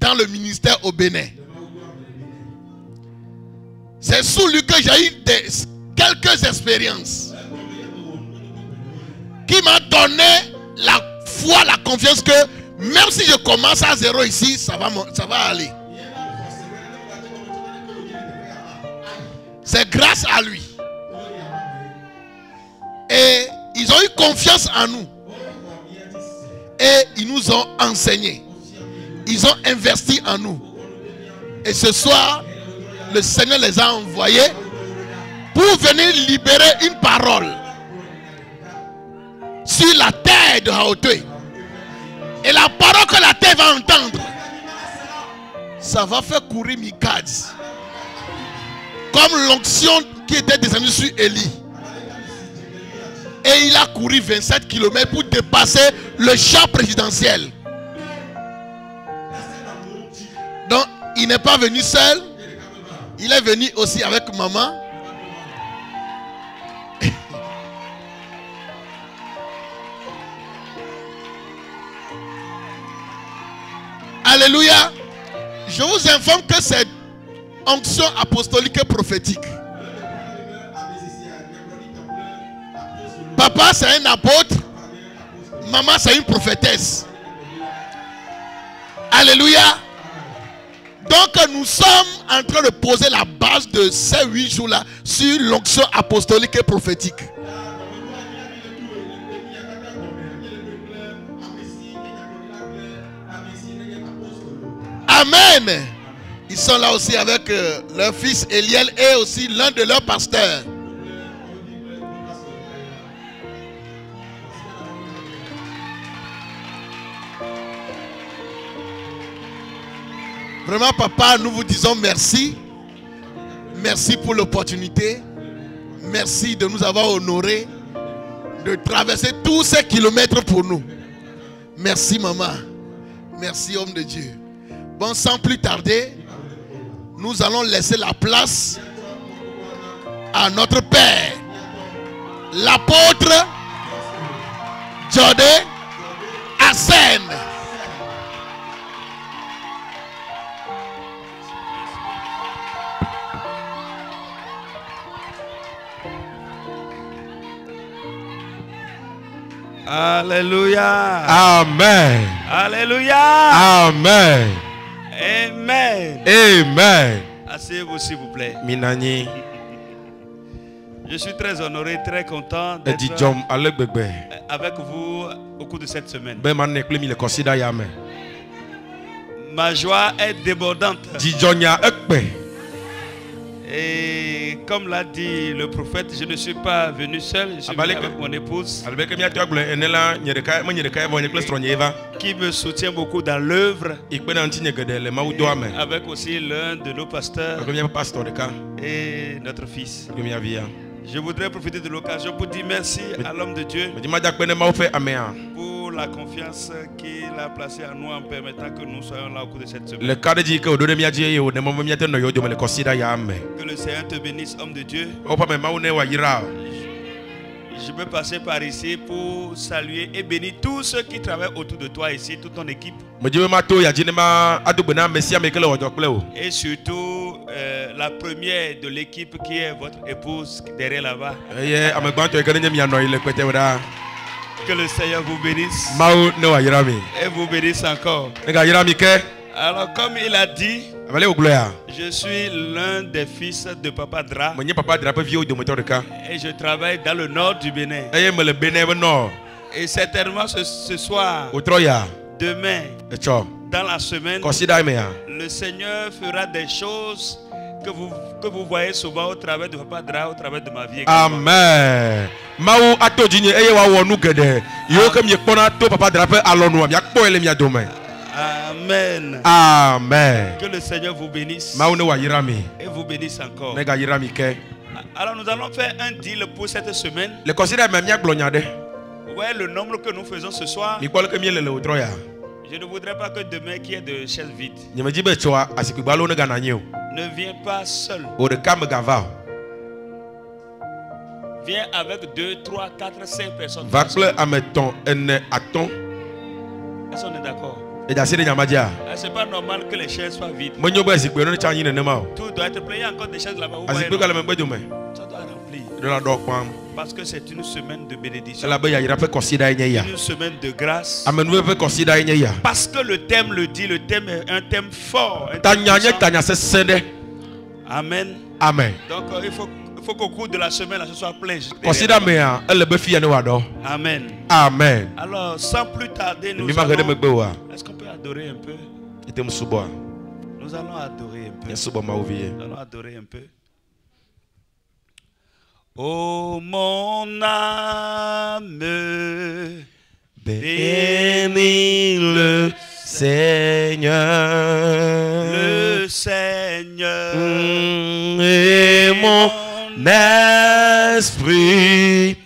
dans le ministère au Bénin. C'est sous lui que j'ai eu quelques expériences qui m'a donné la foi, la confiance que même si je commence à zéro ici, ça va aller. C'est grâce à lui. Et ils ont eu confiance en nous. Et ils nous ont enseigné. Ils ont investi en nous. Et ce soir, le Seigneur les a envoyés pour venir libérer une parole sur la terre de Hauteuil. Et la parole que la terre va entendre, ça va faire courir Mikad. Comme l'onction qui était descendue sur Élie. Et il a couru 27 km pour dépasser le champ présidentiel. Donc, il n'est pas venu seul. Il est venu aussi avec maman. Alléluia. Je vous informe que c'est onction apostolique et prophétique. Papa, c'est un apôtre. Maman, c'est une prophétesse. Alléluia. Donc, nous sommes en train de poser la base de ces 8 jours-là sur l'onction apostolique et prophétique. Amen. Ils sont là aussi avec leur fils Eliel et aussi l'un de leurs pasteurs. Vraiment, papa, nous vous disons merci. Merci pour l'opportunité. Merci de nous avoir honorés de traverser tous ces kilomètres pour nous. Merci, maman. Merci, homme de Dieu. Bon, sans plus tarder, nous allons laisser la place à notre Père, l'apôtre Jodé Hassen. Alléluia. Amen. Alléluia. Amen. Amen. Amen. Asseyez-vous s'il vous plaît. Minani. Je suis très honoré, très content d'être avec vous au cours de cette semaine. Ma joie est débordante. Et comme l'a dit le prophète, je ne suis pas venu seul, je suis venu avec mon épouse qui me soutient beaucoup dans l'œuvre, avec aussi l'un de nos pasteurs et notre fils. Je voudrais profiter de l'occasion pour dire merci à l'homme de Dieu pour la confiance qu'il a placée en nous en permettant que nous soyons là au cours de cette semaine. Que le Seigneur te bénisse, homme de Dieu. Je peux passer par ici pour saluer et bénir tous ceux qui travaillent autour de toi ici, toute ton équipe. Et surtout la première de l'équipe qui est votre épouse derrière là-bas. Que le Seigneur vous bénisse et vous bénisse encore. Alors comme il a dit, je suis l'un des fils de Papa Dra et je travaille dans le nord du Bénin. Et certainement ce soir, demain, dans la semaine, le Seigneur fera des choses que vous voyez souvent au travers de Papa Dra, au travers de ma vie. Amen. Amen. Amen. Que le Seigneur vous bénisse et vous bénisse encore. Alors nous allons faire un deal pour cette semaine. Vous voyez le nombre que nous faisons ce soir. Je ne voudrais pas que demain qu'il y ait de chaises vides. Ne viens pas seul. Viens avec 2, 3, 4, 5 personnes. Est-ce qu'on est d'accord? C'est pas normal que les chaises soient vides. Tout doit être plein. Il y a encore des chaises là-bas. Ça doit remplir. Parce que c'est une semaine de bénédiction. Une semaine de grâce. Parce que le thème le dit, le thème est un thème fort. Amen. Amen. Donc il faut qu'au cours de la semaine, là, ce soit plein. Amen. Amen. Alors, sans plus tarder, est-ce qu'on peut adorer un peu? Nous allons adorer un peu. Nous allons adorer un peu. Oh mon âme, bénis le Seigneur. Le Seigneur. Et mon esprit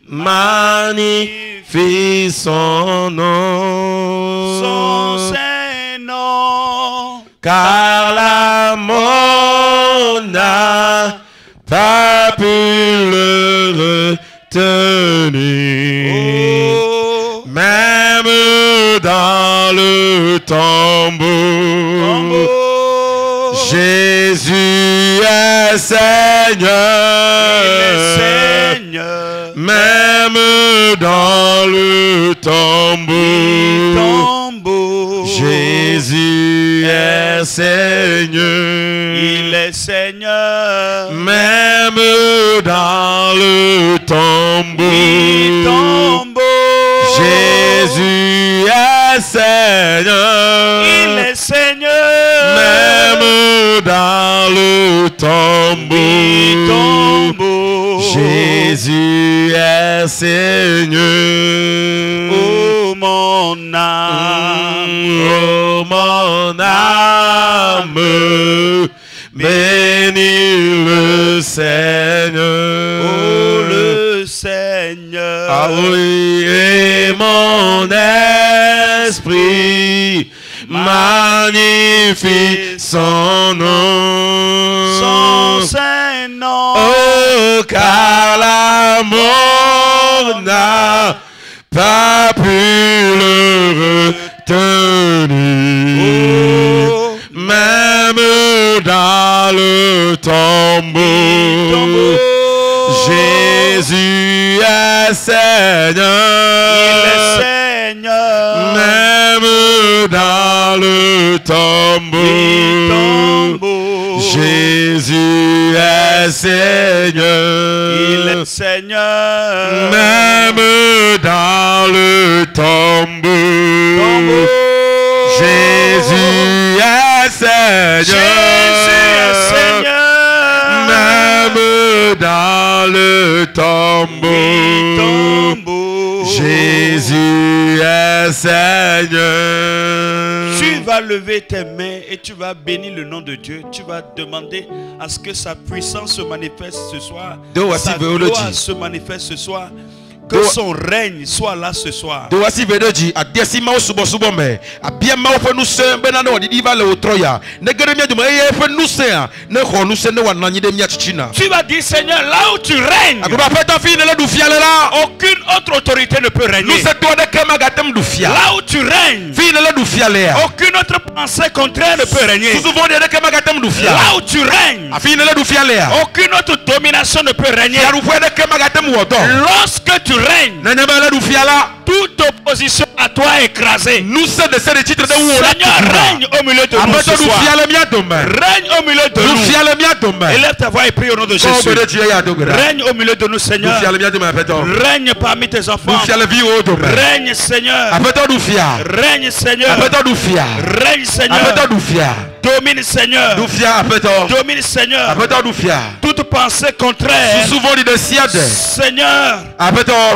magnifie son nom. Son Saint-Nom. Car la mort n'a pas pu le retenir. Oh. Même dans le tombeau. Jésus est Seigneur. Il est Seigneur. Même dans le tombeau. Jésus est Seigneur. Il est Seigneur. Même dans le tombeau. Jésus est Seigneur. Il est Seigneur. Même dans le tombeau. Jésus est Seigneur. Oh mon âme, bénis le Seigneur. Oh le Seigneur. Ah oui, et mon esprit magnifie son nom. Son Saint-Nom. Oh, car la mort n'a pas pu le retenir. Oh. Même dans le tombeau. Jésus est Seigneur. Il est Seigneur. Même dans le tombeau. Jésus est Seigneur. Il est Seigneur. Même dans le tombeau. Jésus est Seigneur. Jésus est Seigneur. Même dans le tombeau. Jésus est Seigneur. Tu vas lever tes mains et tu vas bénir le nom de Dieu. Tu vas demander à ce que sa puissance se manifeste ce soir. Sa gloire se manifeste ce soir. Que son règne soit là ce soir. Tu vas dire, Seigneur, là où tu règnes, aucune autre autorité ne peut régner. Là où tu règnes, aucune autre pensée contraire ne peut régner. Là où tu règnes, aucune autre domination ne peut régner. Lorsque tu règnes, toute opposition à toi est écrasée. Seigneur, règne au milieu de nous ce soir. Règne au milieu de nous. Élève ta voix et prie au nom de Jésus. Règne au milieu de nous, Seigneur. Règne parmi tes enfants. Règne, Seigneur. Règne, Seigneur. Règne, Seigneur. Domine, Seigneur. Domine, Seigneur. Toute pensée contraire, Seigneur.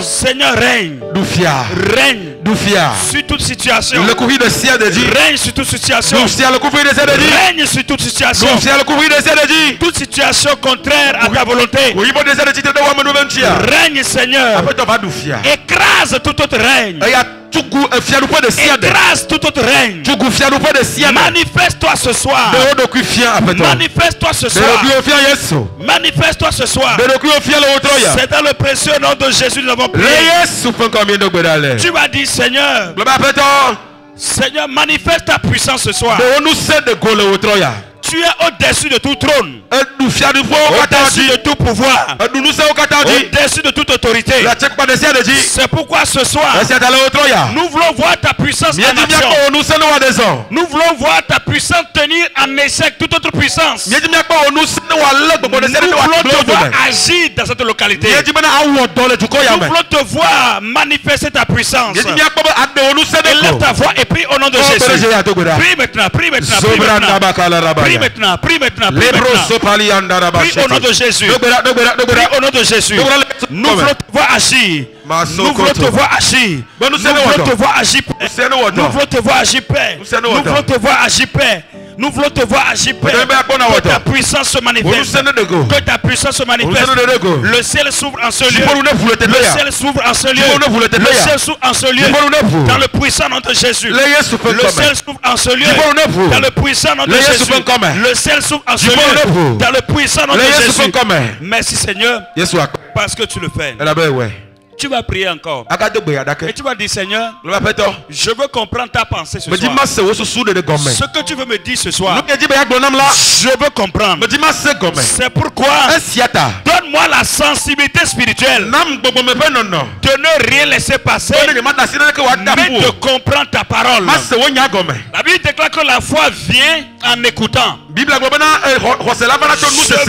Seigneur, règne. Règne sur toute situation. Règne sur toute situation. Règne sur toute situation. Toute situation contraire à ta volonté. Règne, Seigneur. Écrase tout autre règne. Écrase tout autre règne. Manifeste-toi ce soir. Manifeste-toi ce soir. Manifeste-toi ce soir. C'est dans le précieux nom de Jésus que nous avons prié. Tu vas dire, Seigneur, Seigneur, manifeste ta puissance ce soir. Tu es au-dessus de tout trône, au-dessus de tout pouvoir, au-dessus de toute autorité. C'est pourquoi ce soir, nous voulons voir ta puissance en action. Nous voulons voir ta puissance tenir en échec toute autre puissance. Nous voulons te voir agir dans cette localité. Nous voulons te voir manifester ta puissance. Élève ta voix et prie au nom de Jésus. Prie maintenant, prie maintenant, prie maintenant. Prie maintenant, prie maintenant, prie maintenant. Prie au nom de Jésus. Prie au nom de Jésus. Nous voulons te voir agir. Nous voulons te voir agir. Nous voulons te voir agir. Nous voulons te voir agir, Père. Nous voulons te voir agir, Père. Nous voulons te voir agir, Père. Que ta puissance se manifeste. Que ta puissance se manifeste. Le ciel s'ouvre en ce lieu. Le ciel s'ouvre en ce lieu. Le ciel s'ouvre en ce lieu. Dans le puissant nom de Jésus. Le ciel s'ouvre en ce lieu. Dans le puissant nom de Jésus. Le ciel s'ouvre en ce lieu. Dans le puissant nom de Jésus. Merci Seigneur. Parce que tu le fais. Tu vas prier encore. Et tu vas dire, Seigneur, je veux comprendre ta pensée ce soir. Ce que tu veux me dire ce soir, je veux comprendre. C'est pourquoi donne-moi la sensibilité spirituelle de ne rien laisser passer, mais de comprendre ta parole. La Bible déclare que la foi vient en écoutant. Je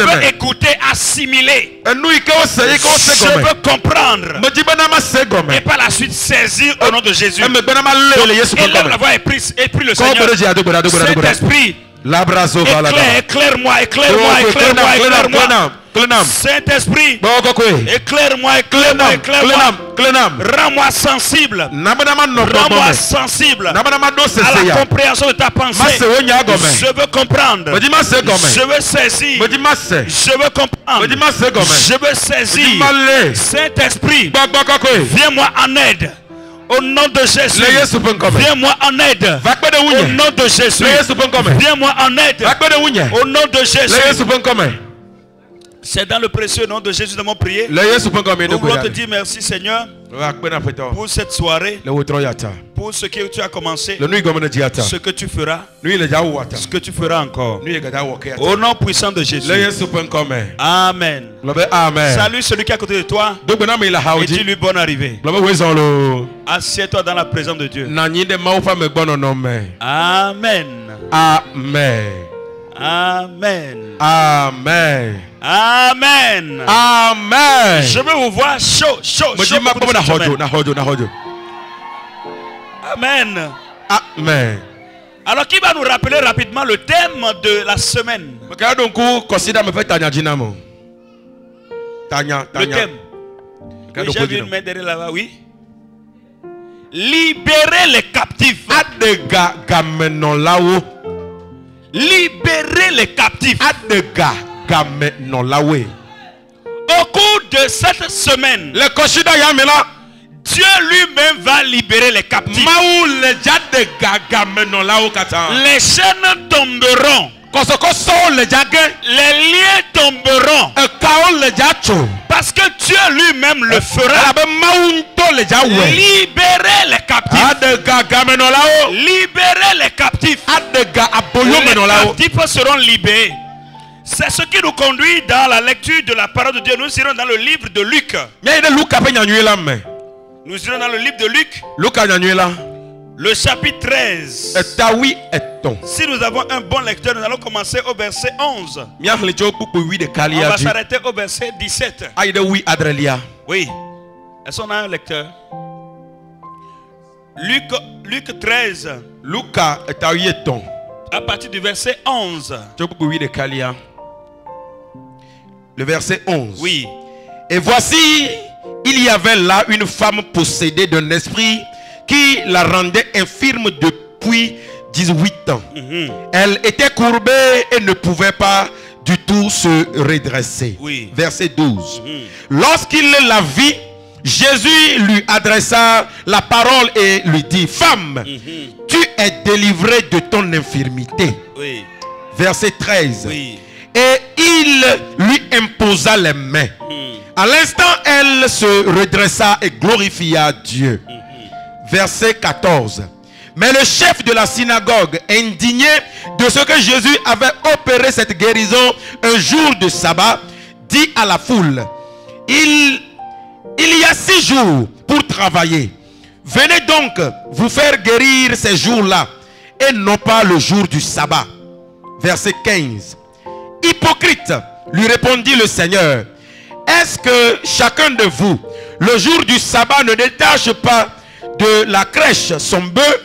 veux écouter, assimiler. Je veux comprendre. Et par la suite saisir au nom de Jésus. Élève la voix et prie le Seigneur. Saint-Esprit, éclaire-moi, éclaire-moi, éclaire-moi, éclaire-moi. Saint-Esprit, éclaire-moi, éclaire-moi, éclaire-moi. Rends-moi sensible. Rends-moi sensible à la compréhension de ta pensée. Je veux comprendre. Je veux saisir. Je veux comprendre. Je veux saisir. Saint-Esprit, viens-moi en aide. Au nom de Jésus, viens-moi en aide. Au nom de Jésus, viens-moi en aide. Au nom de Jésus. C'est dans le précieux nom de Jésus de mon prier. Nous voulons te dire merci Seigneur pour cette soirée, pour ce que tu as commencé, ce que tu feras, ce que tu feras encore. Au nom puissant de Jésus. Amen. Salut celui qui est à côté de toi et dis-lui bonne arrivée. Assieds-toi dans la présence de Dieu. Amen. Amen. Amen. Amen. Amen. Amen. Je veux vous voir chaud. Amen. Amen. Alors qui va nous rappeler rapidement le thème de la semaine? Le thème. J'ai vu une main derrière là-bas, oui. Libérer les captifs. Libérer les captifs. Au cours de cette semaine, Dieu lui-même va libérer les captifs. Les chaînes tomberont. Les liens tomberont. Parce que Dieu lui-même le fera. Libérer les captifs. Libérer les captifs. Les captifs seront libérés. C'est ce qui nous conduit dans la lecture de la parole de Dieu. Nous irons dans le livre de Luc. Nous irons dans le livre de Luc. Le chapitre 13. Si nous avons un bon lecteur, nous allons commencer au verset 11. On va s'arrêter au verset 17. Oui. Est-ce qu'on a un lecteur? Luc 13. À partir du verset 11. Le verset 11. Oui. Et voici, il y avait là une femme possédée d'un esprit qui la rendait infirme depuis 18 ans. Elle était courbée et ne pouvait pas du tout se redresser. Oui. Verset 12. Lorsqu'il la vit, Jésus lui adressa la parole et lui dit: Femme, tu es délivrée de ton infirmité. Oui. Verset 13. Oui. Et il lui imposa les mains. À l'instant, elle se redressa et glorifia Dieu. Verset 14. Mais le chef de la synagogue, indigné de ce que Jésus avait opéré cette guérison un jour de sabbat, dit à la foule: il y a 6 jours pour travailler. Venez donc vous faire guérir ces jours-là et non pas le jour du sabbat. Verset 15. Hypocrite, lui répondit le Seigneur, est-ce que chacun de vous, le jour du sabbat, ne détache pas de la crèche son bœuf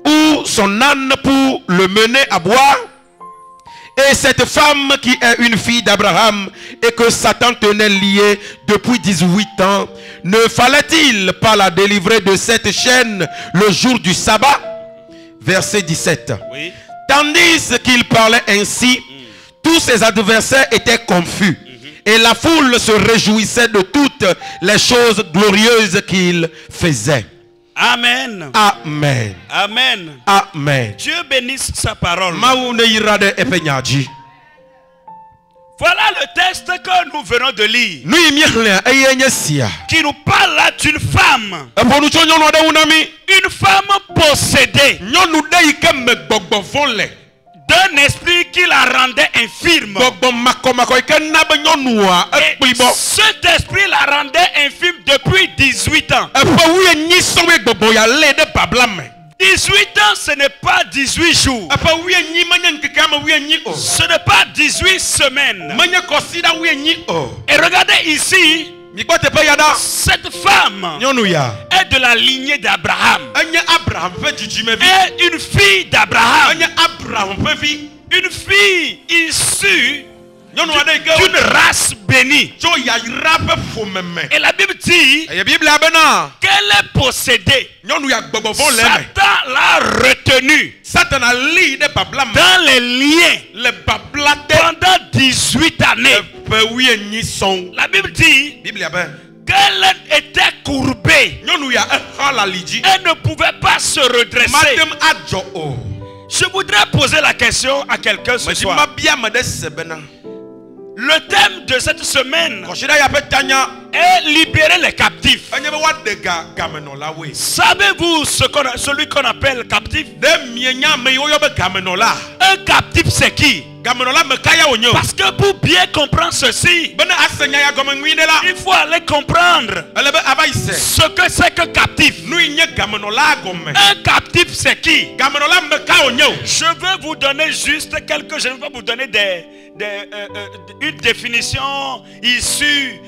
ou son âne pour le mener à boire? Et cette femme qui est une fille d'Abraham et que Satan tenait liée depuis 18 ans, ne fallait-il pas la délivrer de cette chaîne le jour du sabbat? Verset 17. Oui. Tandis qu'il parlait ainsi, tous ses adversaires étaient confus. Et la foule se réjouissait de toutes les choses glorieuses qu'il faisait. Amen. Amen. Amen. Amen. Dieu bénisse sa parole. Voilà le texte que nous venons de lire, qui nous parle là d'une femme. Une femme possédée d'un esprit qui la rendait infirme. Et cet esprit la rendait infirme depuis 18 ans. 18 ans, ce n'est pas 18 jours. Ce n'est pas 18 semaines. Et regardez ici, cette femme est de la lignée d'Abraham. Est une fille d'Abraham. Une fille issue d'une race bénie. Et la Bible dit qu'elle est possédée. Satan l'a retenue dans les liens pendant 18 années. La Bible dit qu'elle était courbée. Elle ne pouvait pas se redresser. Je voudrais poser la question à quelqu'un ce soir. Le thème de cette semaine est libérer les captifs. Savez-vous celui qu'on appelle captif? Un captif c'est qui? Parce que pour bien comprendre ceci, il faut aller comprendre ce que c'est que captif. Un captif c'est qui? Je veux vous donner juste quelques... Je vais vous donner une définition issue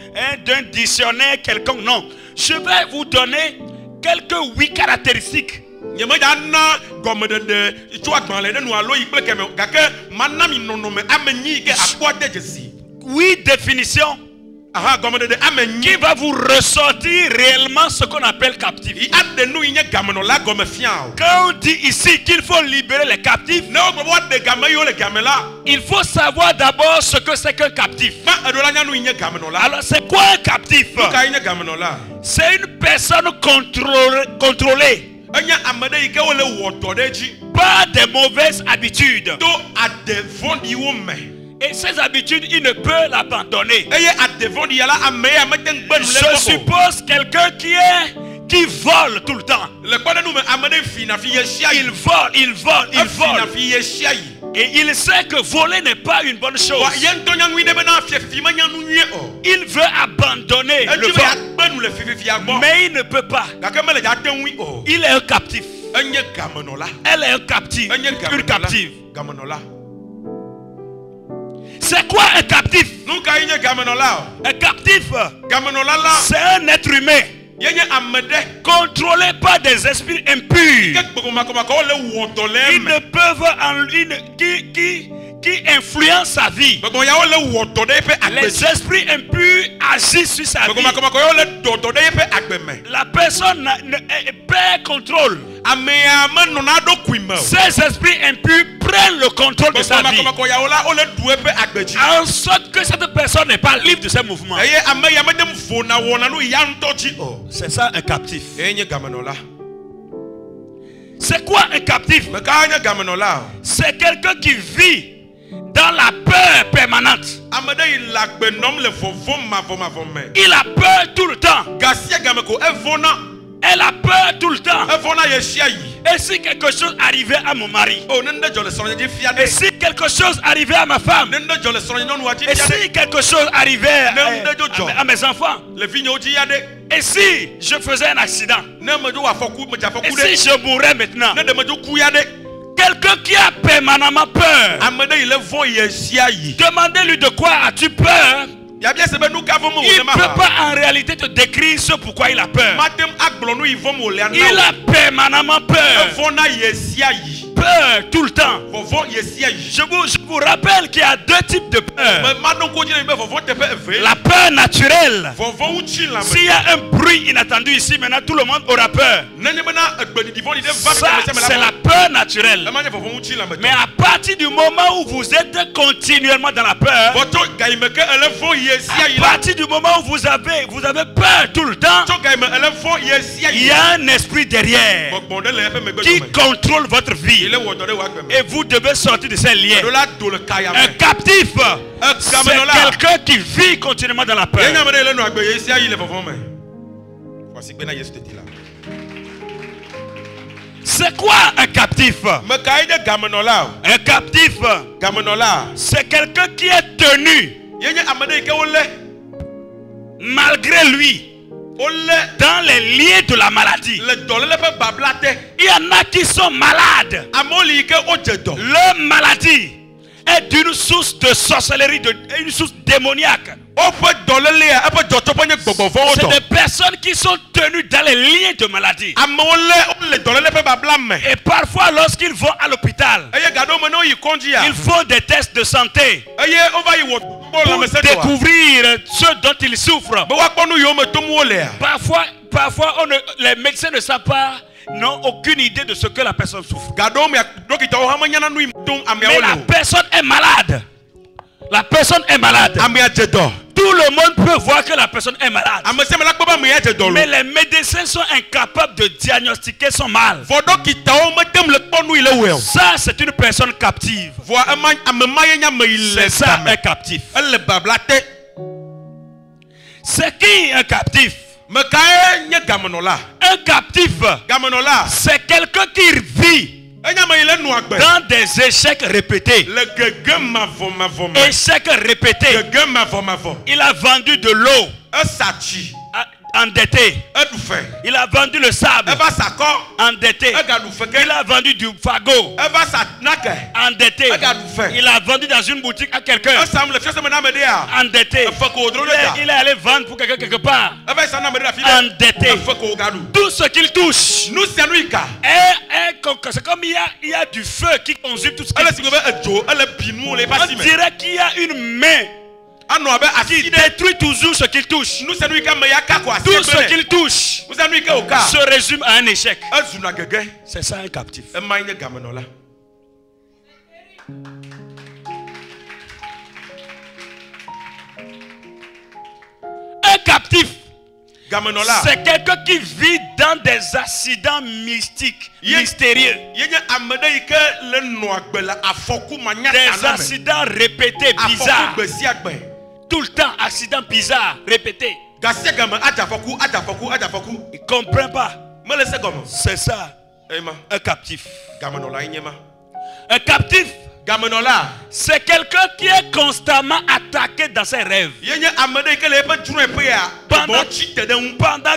d'un dictionnaire quelconque. Non, je vais vous donner quelques 8 caractéristiques. Oui, définition qui va vous ressortir réellement ce qu'on appelle captif. Quand on dit ici qu'il faut libérer les captifs, il faut savoir d'abord ce que c'est qu'un captif. Alors c'est quoi un captif? C'est une personne contrôlée par des mauvaises habitudes. Et ces habitudes, il ne peut l'abandonner. Je suppose quelqu'un qui vole tout le temps. Il vole. Et il sait que voler n'est pas une bonne chose. Il veut abandonner le vol. Mais il ne peut pas. Il est un captif. Elle est un captif. Une captive. C'est quoi un captif? Un captif, c'est un être humain contrôlé par des esprits impurs. Ils ne peuvent qui influencent sa vie. Les esprits impurs agissent sur sa vie. La personne perd contrôle. Ces esprits impurs prennent le contrôle de sa vie, en sorte que cette personne n'est pas libre de ses mouvements. C'est ça un captif. C'est quoi un captif? C'est quelqu'un qui vit dans la peur permanente. Il a peur tout le temps. Elle a peur tout le temps. Et si quelque chose arrivait à mon mari, et si quelque chose arrivait à ma femme, et si quelque chose arrivait à mes enfants, et si je faisais un accident, et si je mourais maintenant, quelqu'un qui a permanemment peur, demandez-lui de quoi as-tu peur. Il ne peut pas en réalité te décrire ce pourquoi il a peur. Il a permanemment peur. Peur tout le temps. Je vous rappelle qu'il y a deux types de peur. La peur naturelle. S'il y a un bruit inattendu ici, maintenant tout le monde aura peur. Ça, c'est la peur naturelle. Mais à partir du moment où vous êtes continuellement dans la peur, à partir du moment où vous avez peur tout le temps, il y a un esprit derrière qui contrôle votre vie. Et vous devez sortir de ces liens. Un captif, c'est quelqu'un qui vit continuellement dans la peur. C'est quoi un captif? Un captif, c'est quelqu'un qui est tenu malgré lui dans les liens de la maladie. Il y en a qui sont malades. Leur maladie est d'une source de sorcellerie, une source démoniaque. C'est des personnes qui sont tenues dans les liens de maladie. Et parfois, lorsqu'ils vont à l'hôpital, ils font des tests de santé pour découvrir ce dont ils souffrent. Parfois les médecins ne savent pas, n'ont aucune idée de ce que la personne souffre. Mais la personne est malade. La personne est malade. Tout le monde peut voir que la personne est malade. Mais les médecins sont incapables de diagnostiquer son mal. Ça, c'est une personne captive. C'est ça, un captif. C'est qui un captif? Un captif, c'est quelqu'un qui vit dans des échecs répétés. Échecs répétés. Il a vendu de l'eau. Endetté. Il a vendu le sable. Endetté. Il a vendu du fagot. Endetté. Il a vendu dans une boutique à quelqu'un. Endetté. Il est allé vendre pour quelqu'un quelque part. Endetté. Tout ce qu'il touche, c'est comme il y a du feu qui consume tout ce qu'il touche. On dirait qu'il y a une main qui détruit toujours ce qu'il touche. Tout ce qu'il touche se résume à un échec. C'est ça un captif. Un captif, c'est quelqu'un qui vit dans des accidents mystiques, mystérieux. Des accidents répétés, bizarres. Tout le temps, accidents bizarres, répétés. Il ne comprend pas. C'est ça, un captif. Un captif, c'est quelqu'un qui est constamment attaqué dans ses rêves. Pendant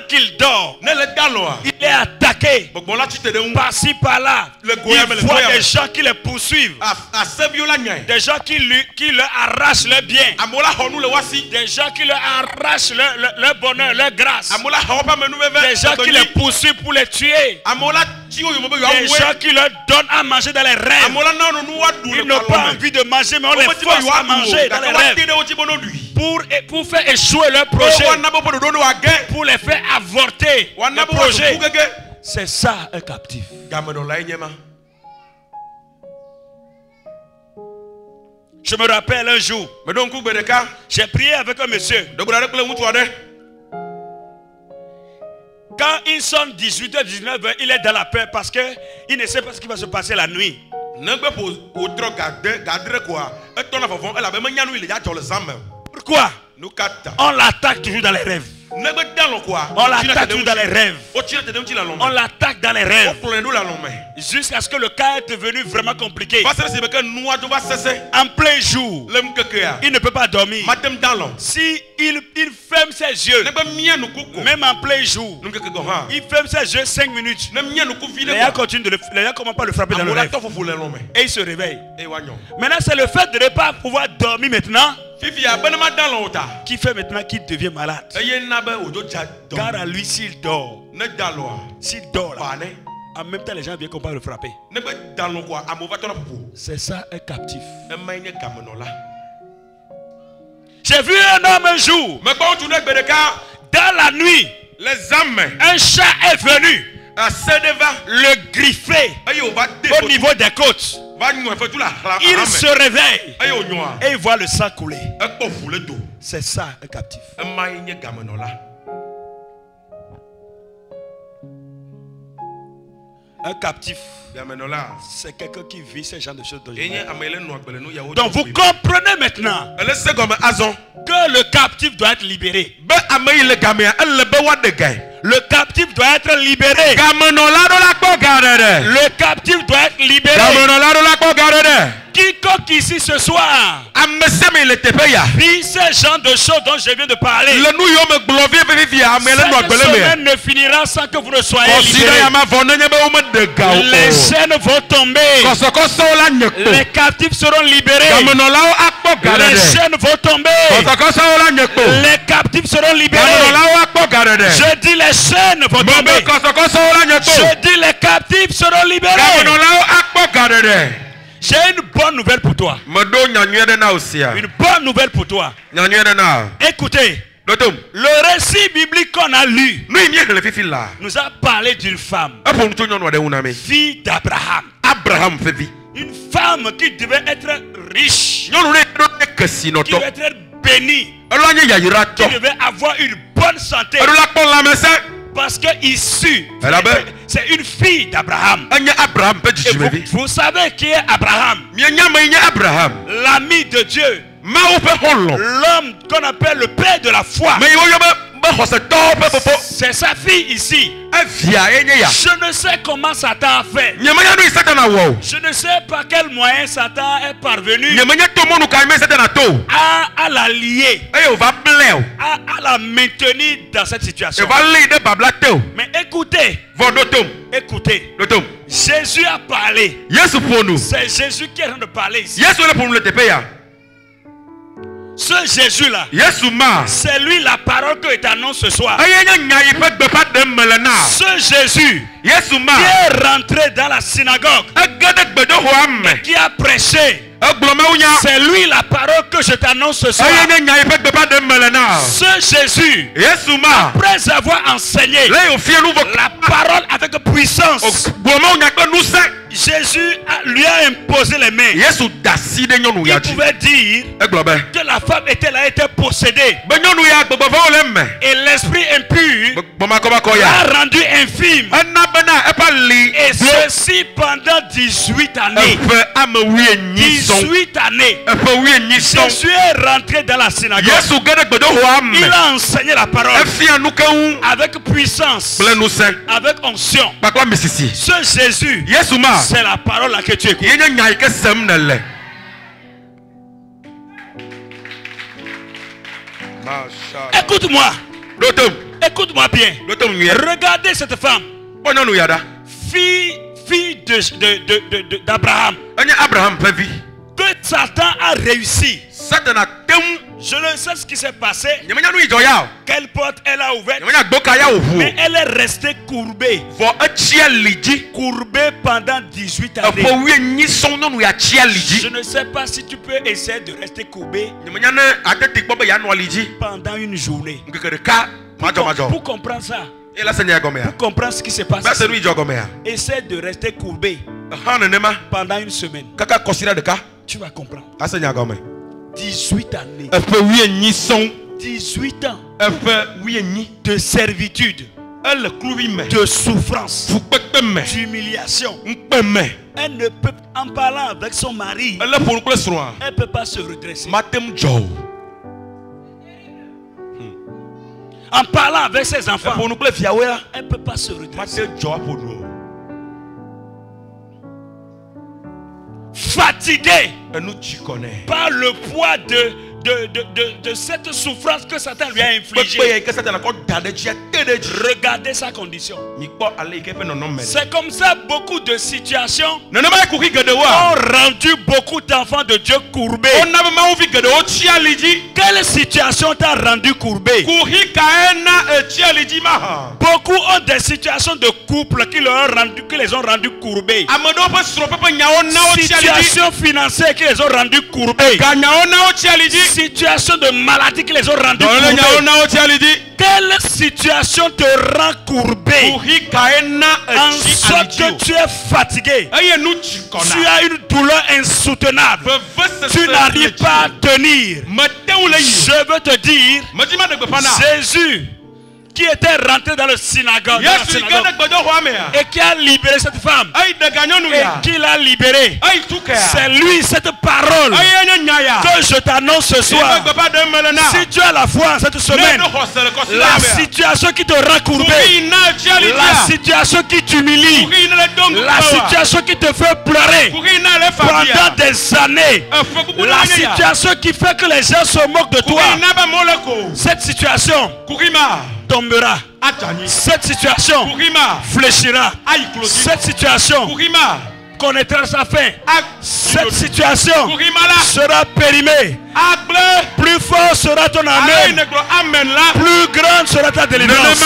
qu'il dort, il est attaqué par-ci par-là. Il voit des gens qui le poursuivent, des gens qui leur arrachent leur bien, des gens qui leur arrachent leur bonheur, leur grâce, des gens qui les poursuivent pour les tuer, des gens qui leur donnent à manger dans les rêves. Ils n'ont pas envie de manger, mais on les force à manger dans les rêves pour faire échouer leur projet, pour les faire avorter le projet. C'est ça un captif. Je me rappelle un jour, j'ai prié avec un monsieur. Quand il sonne 18h, 19h, il est dans la peur parce qu'il ne sait pas ce qui va se passer la nuit. Pourquoi? On l'attaque toujours dans les rêves. On l'attaque dans les rêves. On l'attaque dans les rêves. Jusqu'à ce que le cas est devenu vraiment compliqué. En plein jour, il ne peut pas dormir. Si il ferme ses yeux, même en plein jour, il ferme ses yeux 5 minutes. Les gens continuent de le faire. Les gens commencent pas à le frapper dans le rêve. Et il se réveille. Maintenant, c'est le fait de ne pas pouvoir dormir maintenant qui fait maintenant qu'il devient malade. Car à lui, s'il dort, là, en même temps, les gens viennent qu'on peut le frapper. C'est ça un captif. J'ai vu un homme un jour. Dans la nuit, un chat est venu le griffer au niveau des côtes. Il se réveille et il voit le sang couler. C'est ça un captif. Un captif, c'est quelqu'un qui vit ce genre de choses. Donc vous comprenez maintenant que le captif doit être libéré. Le captif doit être libéré. Le captif doit être libéré. Quiconque ici ce soir vit ce genre de choses dont je viens de parler, cette semaine ne finira sans que vous ne soyez libérés. Les chaînes vont tomber. Les captifs seront libérés. Les chaînes vont tomber. Les captifs seront libérés. Je dis les chaînes vont tomber. Je dis les captifs seront libérés. J'ai une bonne nouvelle pour toi. Une bonne nouvelle pour toi. Écoutez, le récit biblique qu'on a lu nous a parlé d'une femme, fille d'Abraham. Une femme qui devait être riche, qui devait être bénie, qui devait avoir une bonne santé. Parce que issue, c'est une fille d'Abraham. Vous savez qui est Abraham? L'ami de Dieu. L'homme qu'on appelle le père de la foi. C'est sa fille ici. Je ne sais comment Satan a fait. Je ne sais par quel moyen Satan est parvenu à la lier, à la maintenir dans cette situation. Mais écoutez, Jésus a parlé. C'est Jésus qui est en train de parler ici. Ce Jésus-là, c'est lui la parole que t'annonce ce soir. Ce Jésus qui est rentré dans la synagogue et qui a prêché, c'est lui la parole que je t'annonce ce soir. Ce Jésus, après avoir enseigné la parole avec puissance, Jésus lui a imposé les mains. Il pouvait dire que la femme était possédée. Et l'esprit impur l'a rendu infime. Et ceci pendant 18 années. 18 années. Jésus est rentré dans la synagogue. Il a enseigné la parole avec puissance, avec onction. Ce Jésus, c'est la parole là que tu écoutes. Écoute-moi. Écoute-moi bien. Regardez cette femme. Fille d'Abraham. Que Satan a réussi. Je ne sais ce qui s'est passé. Quelle porte elle a ouverte. Mais elle est restée courbée. Courbée pendant 18 années. Je ne sais pas si tu peux essayer de rester courbé pendant une journée. Pour comprendre ça. Pour comprendre ce qui se passe. Essaie de rester courbé pendant une semaine. Tu vas comprendre. 18 années. 18 ans de servitude, de souffrance, d'humiliation. Elle ne peut, en parlant avec son mari, elle ne peut pas se redresser. en parlant avec ses enfants, elle ne peut pas se redresser. Fatigué par le poids de cette souffrance que Satan lui a infligée. Regardez sa condition. C'est comme ça beaucoup de situations ont rendu beaucoup d'enfants de Dieu courbés. Quelle situation t'a rendu courbé? Beaucoup ont des situations de couple qui les ont rendus courbés. Situations financières qui les ont rendus courbés. Situation de maladie qui les ont rendus courbés. Quelle situation te rend courbé en sorte que tu es fatigué? Tu as une douleur insoutenable. Tu n'arrives pas à tenir. Je veux te dire, Jésus qui était rentré dans le synagogue, et qui a libéré cette femme et qui l'a libérée, c'est lui, cette parole que je t'annonce ce soir. Si tu as la foi en cette semaine, la situation qui te rend courbé, la situation qui t'humilie, la situation qui te fait pleurer pendant des années, la situation qui fait que les gens se moquent de toi, cette situation tombera. Cette situation fléchira. Cette situation connaîtra sa fin. Cette situation sera périmée. Plus fort sera ton amen. Plus grande sera ta délivrance.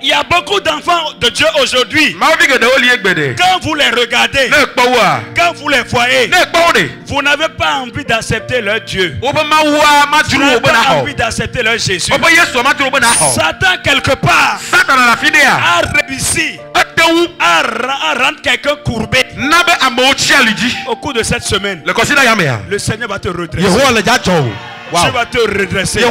Il y a beaucoup d'enfants de Dieu aujourd'hui. Quand vous les regardez, quand vous les voyez, vous n'avez pas envie d'accepter leur Dieu. Vous n'avez pas envie d'accepter leur Jésus. Satan, quelque part, a réussi à rendre quelqu'un courbé. Au cours de cette semaine, le Seigneur va te redresser. Tu vas te redresser.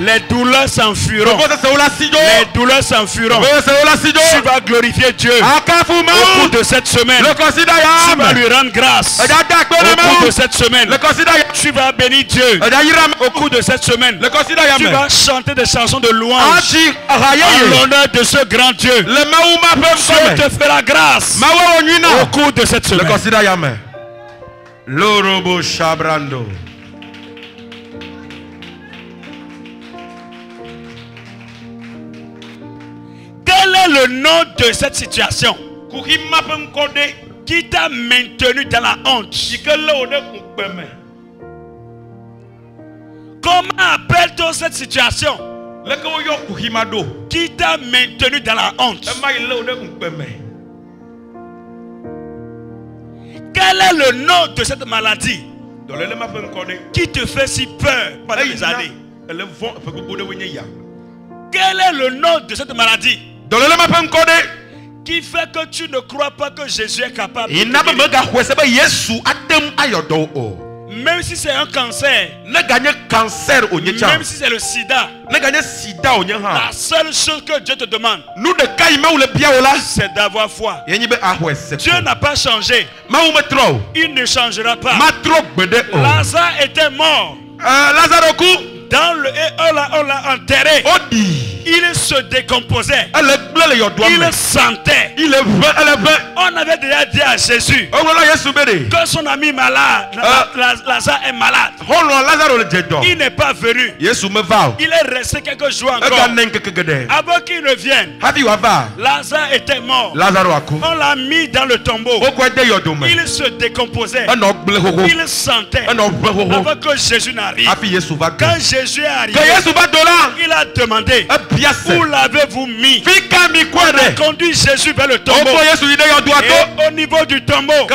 Les douleurs s'enfuiront. Les douleurs s'enfuiront. Tu vas glorifier Dieu. Au cours de cette semaine, tu vas lui rendre grâce. Au cours de cette semaine, tu vas bénir Dieu. Au cours de cette semaine, tu vas chanter des chansons de louange en l'honneur de ce grand Dieu. Dieu te fera grâce au cours de cette semaine. Lorobo Shabrando. Quel est le nom de cette situation qui t'a maintenu dans la honte? Comment appelle-t-on cette situation qui t'a maintenu dans la honte? Quel est le nom de cette maladie qui te fait si peur pendant des années? Quel est le nom de cette maladie qui fait que tu ne crois pas que Jésus est capable de même si c'est un cancer, même si c'est le sida, la seule chose que Dieu te demande, c'est d'avoir foi. Dieu n'a pas changé. Il ne changera pas. Lazare était mort. Dans le on l'a enterré. Il se décomposait. Il sentait. On avait déjà dit à Jésus que son ami malade, Lazare est malade. Il n'est pas venu. Il est resté quelques jours encore. Avant qu'il revienne, Lazare était mort. On l'a mis dans le tombeau. Il se décomposait. Il sentait. Avant que Jésus n'arrive. Quand Jésus est arrivé, il a demandé: où l'avez-vous mis? On a conduit Jésus vers le tombeau. Et au niveau du tombeau,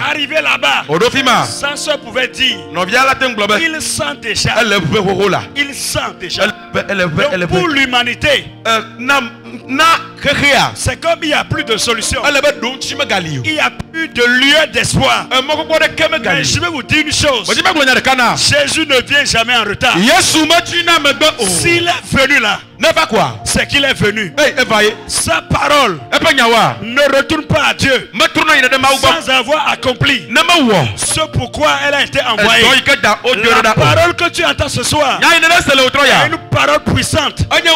arrivé là-bas, sa soeur pouvait dire: il sent déjà. Il sent déjà. Donc pour l'humanité, C'est comme il n'y a plus de solution. Il n'y a plus de lieu d'espoir. Mais je vais vous dire une chose. Jésus ne vient jamais en retard. S'il est venu là, c'est qu'il est venu. Sa parole ne retourne pas à Dieu sans avoir accompli ce pourquoi elle a été envoyée. La parole que tu entends ce soir est une parole puissante, une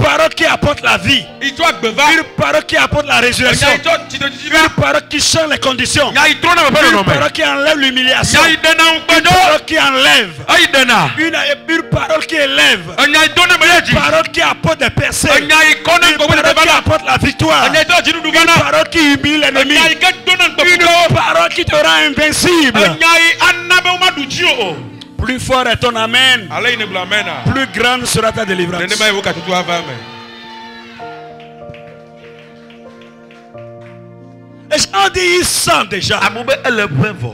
parole qui apporte la vie, une parole qui apporte la résurrection, une parole qui change les conditions, une parole qui enlève l'humiliation, une parole qui enlève, une parole qui élève, une parole qui apporte des percées, une parole qui apporte la victoire, une parole qui humilie l'ennemi, une parole qui te rend invincible. Plus fort est ton amen, plus grande sera ta délivrance. Et Jean dit, il sent déjà.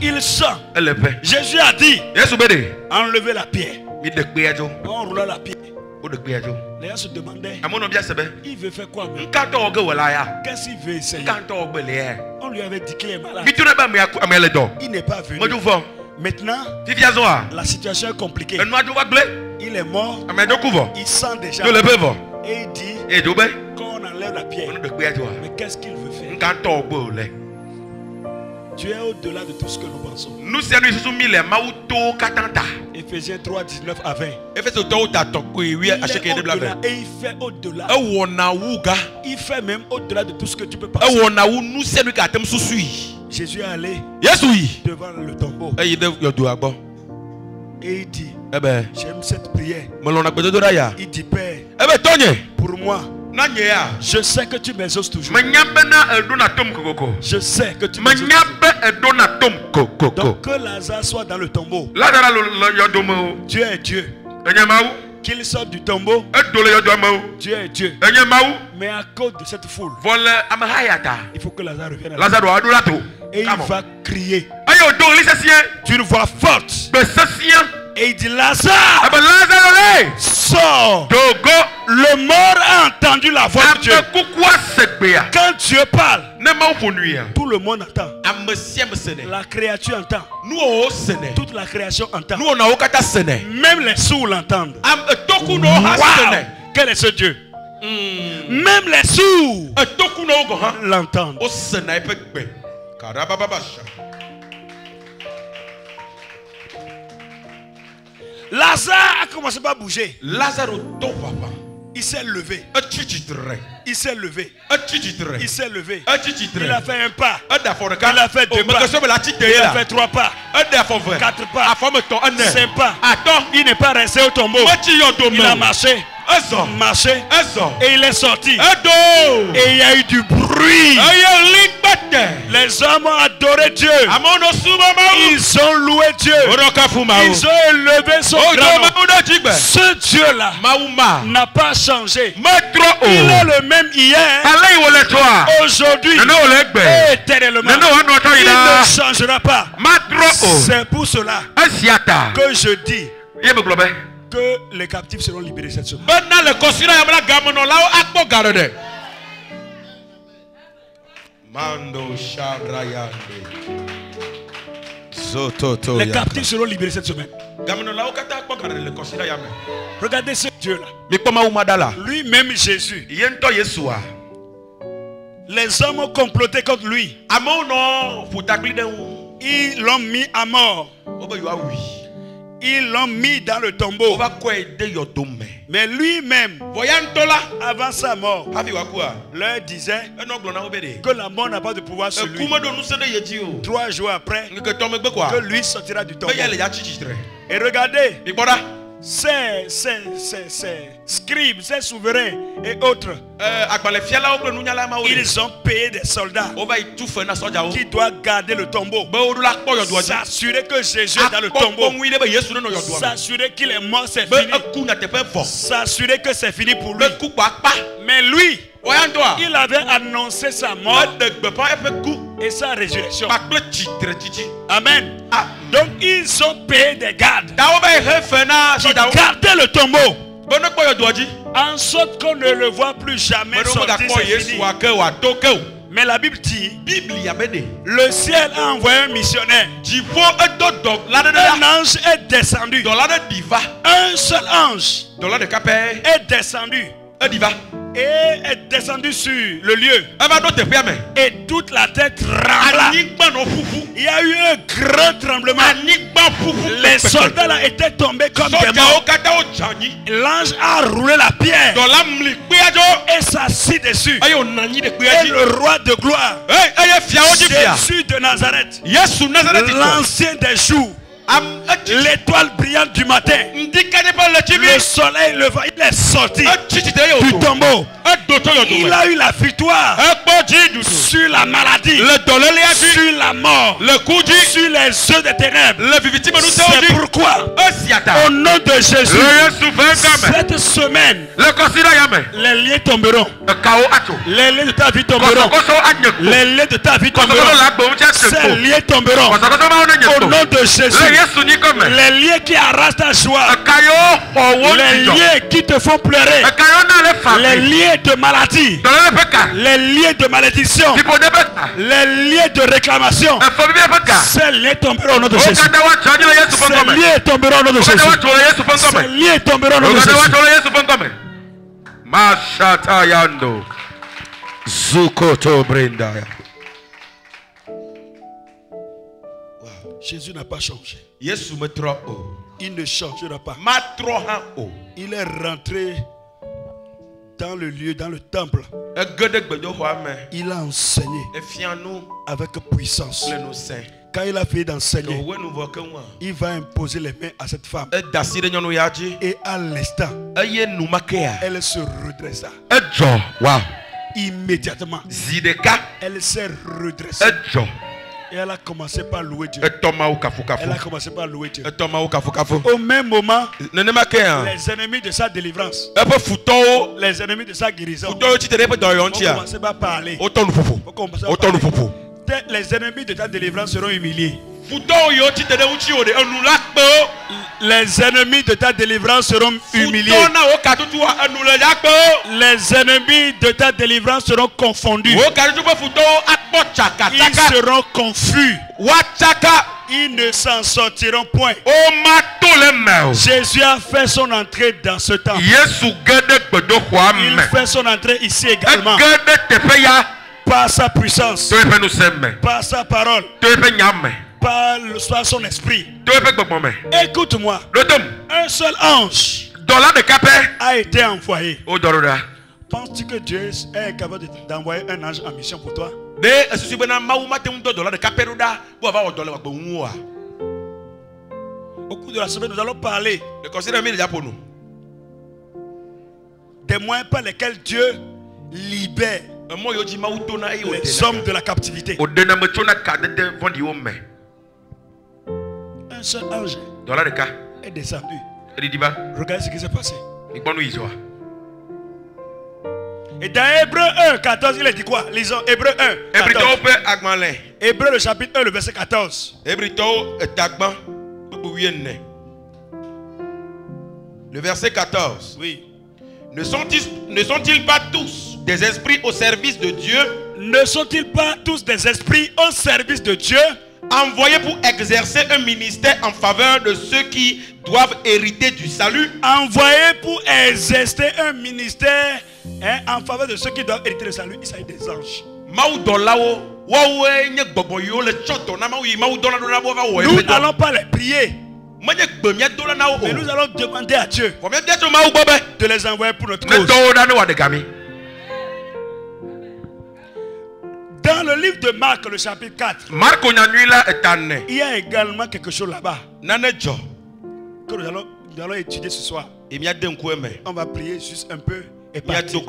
Il sent. Jésus a dit, enlevez la pierre. On roula la pierre. Les gens se demandaient, il veut faire quoi? Qu'est-ce qu'il veut essayer? On lui avait dit qu'il est malade. Il n'est pas venu. Maintenant, la situation est compliquée. Il est mort. Il sent déjà. Et il dit, quand on enlève la pierre, mais qu'est-ce qu'il veut faire? Tu es au-delà de tout ce que nous pensons. Éphésiens 3, 19 à 20. Il est au-delà et il fait au-delà. Il fait même au-delà de tout ce que tu peux penser. Jésus est allé devant le tombeau. Et il dit, j'aime cette prière. Il dit, Père, pour moi, je sais que tu m'exauces toujours. Je sais que tu m'exauces toujours. Donc que Lazare soit dans le tombeau. Dieu est Dieu. Qu'il sorte du tombeau. Dieu est Dieu. Mais à cause de cette foule, il faut que Lazare revienne à la vie. Et il va crier d'une voix forte. Et il dit, Lazare, sors. Le mort a entendu la voix de Dieu. Quand Dieu parle, tout le monde entend. La créature entend. Toute la création entend. Même les sourds l'entendent. Wow. Quel est ce Dieu? Même les sourds l'entendent. Lazare a commencé à bouger. Il s'est levé. Il s'est levé. Il s'est levé. Il a fait un pas. Il a fait deux pas. Il a fait trois pas. 4 pas. 5 pas. Il n'est pas resté au tombeau. Il a marché. Et il est sorti. Et il y a eu du bruit. Les hommes ont adoré Dieu. Ils ont loué Dieu. Ils ont élevé son grand nom. Ce Dieu-là n'a pas changé. Il est le même hier, aujourd'hui et éternellement. Il ne changera pas. C'est pour cela que je dis que les captifs seront libérés cette semaine. Les captifs seront libérés cette semaine. Regardez ce Dieu-là. Lui-même Jésus. Les hommes ont comploté contre lui. Ils l'ont mis à mort. Ils l'ont mis dans le tombeau. Mais lui-même, avant sa mort, leur disait que la mort n'a pas de pouvoir sur lui. 3 jours après, que lui sortira du tombeau. Et regardez, ces scribes, ces souverains et autres, ils ont payé des soldats qui doivent garder le tombeau, s'assurer que Jésus est dans le tombeau, s'assurer qu'il est mort, c'est fini, s'assurer que c'est fini pour lui. Mais lui, il avait annoncé sa mort et sa résurrection. Amen. Donc ils ont payé des gardes qui gardaient le tombeau. En sorte qu'on ne le voit plus jamais sortir, c'est fini. Mais la Bible dit, le ciel a envoyé un missionnaire. Un ange est descendu. Un seul ange est descendu. Et est descendu sur le lieu. Et toute la terre trembla. Il y a eu un grand tremblement. Les soldats là étaient tombés comme des morts. L'ange a roulé la pierre et s'assit dessus. Et le roi de gloire, Jésus de Nazareth, l'ancien des jours, l'étoile brillante du matin, le soleil levant, il est sorti du tombeau. Il a eu la victoire sur la maladie, sur la mort, sur les œufs des ténèbres. C'est pourquoi, au nom de Jésus, cette semaine, les liens tomberont. Les liens de ta vie tomberont. Les liens de ta vie tomberont. Ces liens tomberont. Au nom de Jésus. Les liens qui arrachent ta joie, les liens qui te font pleurer, les liens de maladie, les liens de malédiction, les liens de réclamation, ces liens tomberont au nom de Jésus. Ces liens tomberont au nom de Jésus. Ces liens tomberont au nom de Jésus. Mashata yando Zukoto Brendaya. Jésus n'a pas changé. Il ne changera pas. Il est rentré dans le lieu, dans le temple. Il a enseigné avec puissance. Quand il a fini d'enseigner, il va imposer les mains à cette femme. Et à l'instant, elle se redressa. Immédiatement, elle s'est redressée. Et elle a commencé par louer Dieu. Elle a commencé par louer Dieu. Au même moment, les ennemis de sa délivrance, les ennemis de sa guérison, ont commencé par parler. Les ennemis de ta délivrance seront humiliés. Les ennemis de ta délivrance seront humiliés. Les ennemis de ta délivrance seront confondus. Ils seront confus. Ils ne s'en sortiront point. Jésus a fait son entrée dans ce temps. Il fait son entrée ici également. Par sa puissance, par sa parole, par son esprit. Écoute-moi. Un seul ange a été envoyé. Penses-tu que Dieu est capable d'envoyer un ange en mission pour toi? Au cours de la semaine, nous allons parler des moyens par lesquels Dieu libère les hommes de la captivité. Un seul ange est descendu. Regardez ce qui s'est passé. Et dans Hébreu 1, 14, il a dit quoi? Lisons Hébreu 1, 14. Hébreu le chapitre 1, le verset 14. Le verset 14. Oui. Ne sont-ils pas tous des esprits au service de Dieu? Ne sont-ils pas tous des esprits au service de Dieu? Envoyés pour exercer un ministère en faveur de ceux qui doivent hériter du salut. Envoyés pour exercer un ministère en faveur de ceux qui doivent hériter du salut. Il s'agit des anges. Nous n'allons pas les prier, mais nous allons demander à Dieu de les envoyer pour notre cause. Dans le livre de Marc, le chapitre 4, il y a également quelque chose là-bas que nous allons étudier ce soir. On va prier juste un peu et partir.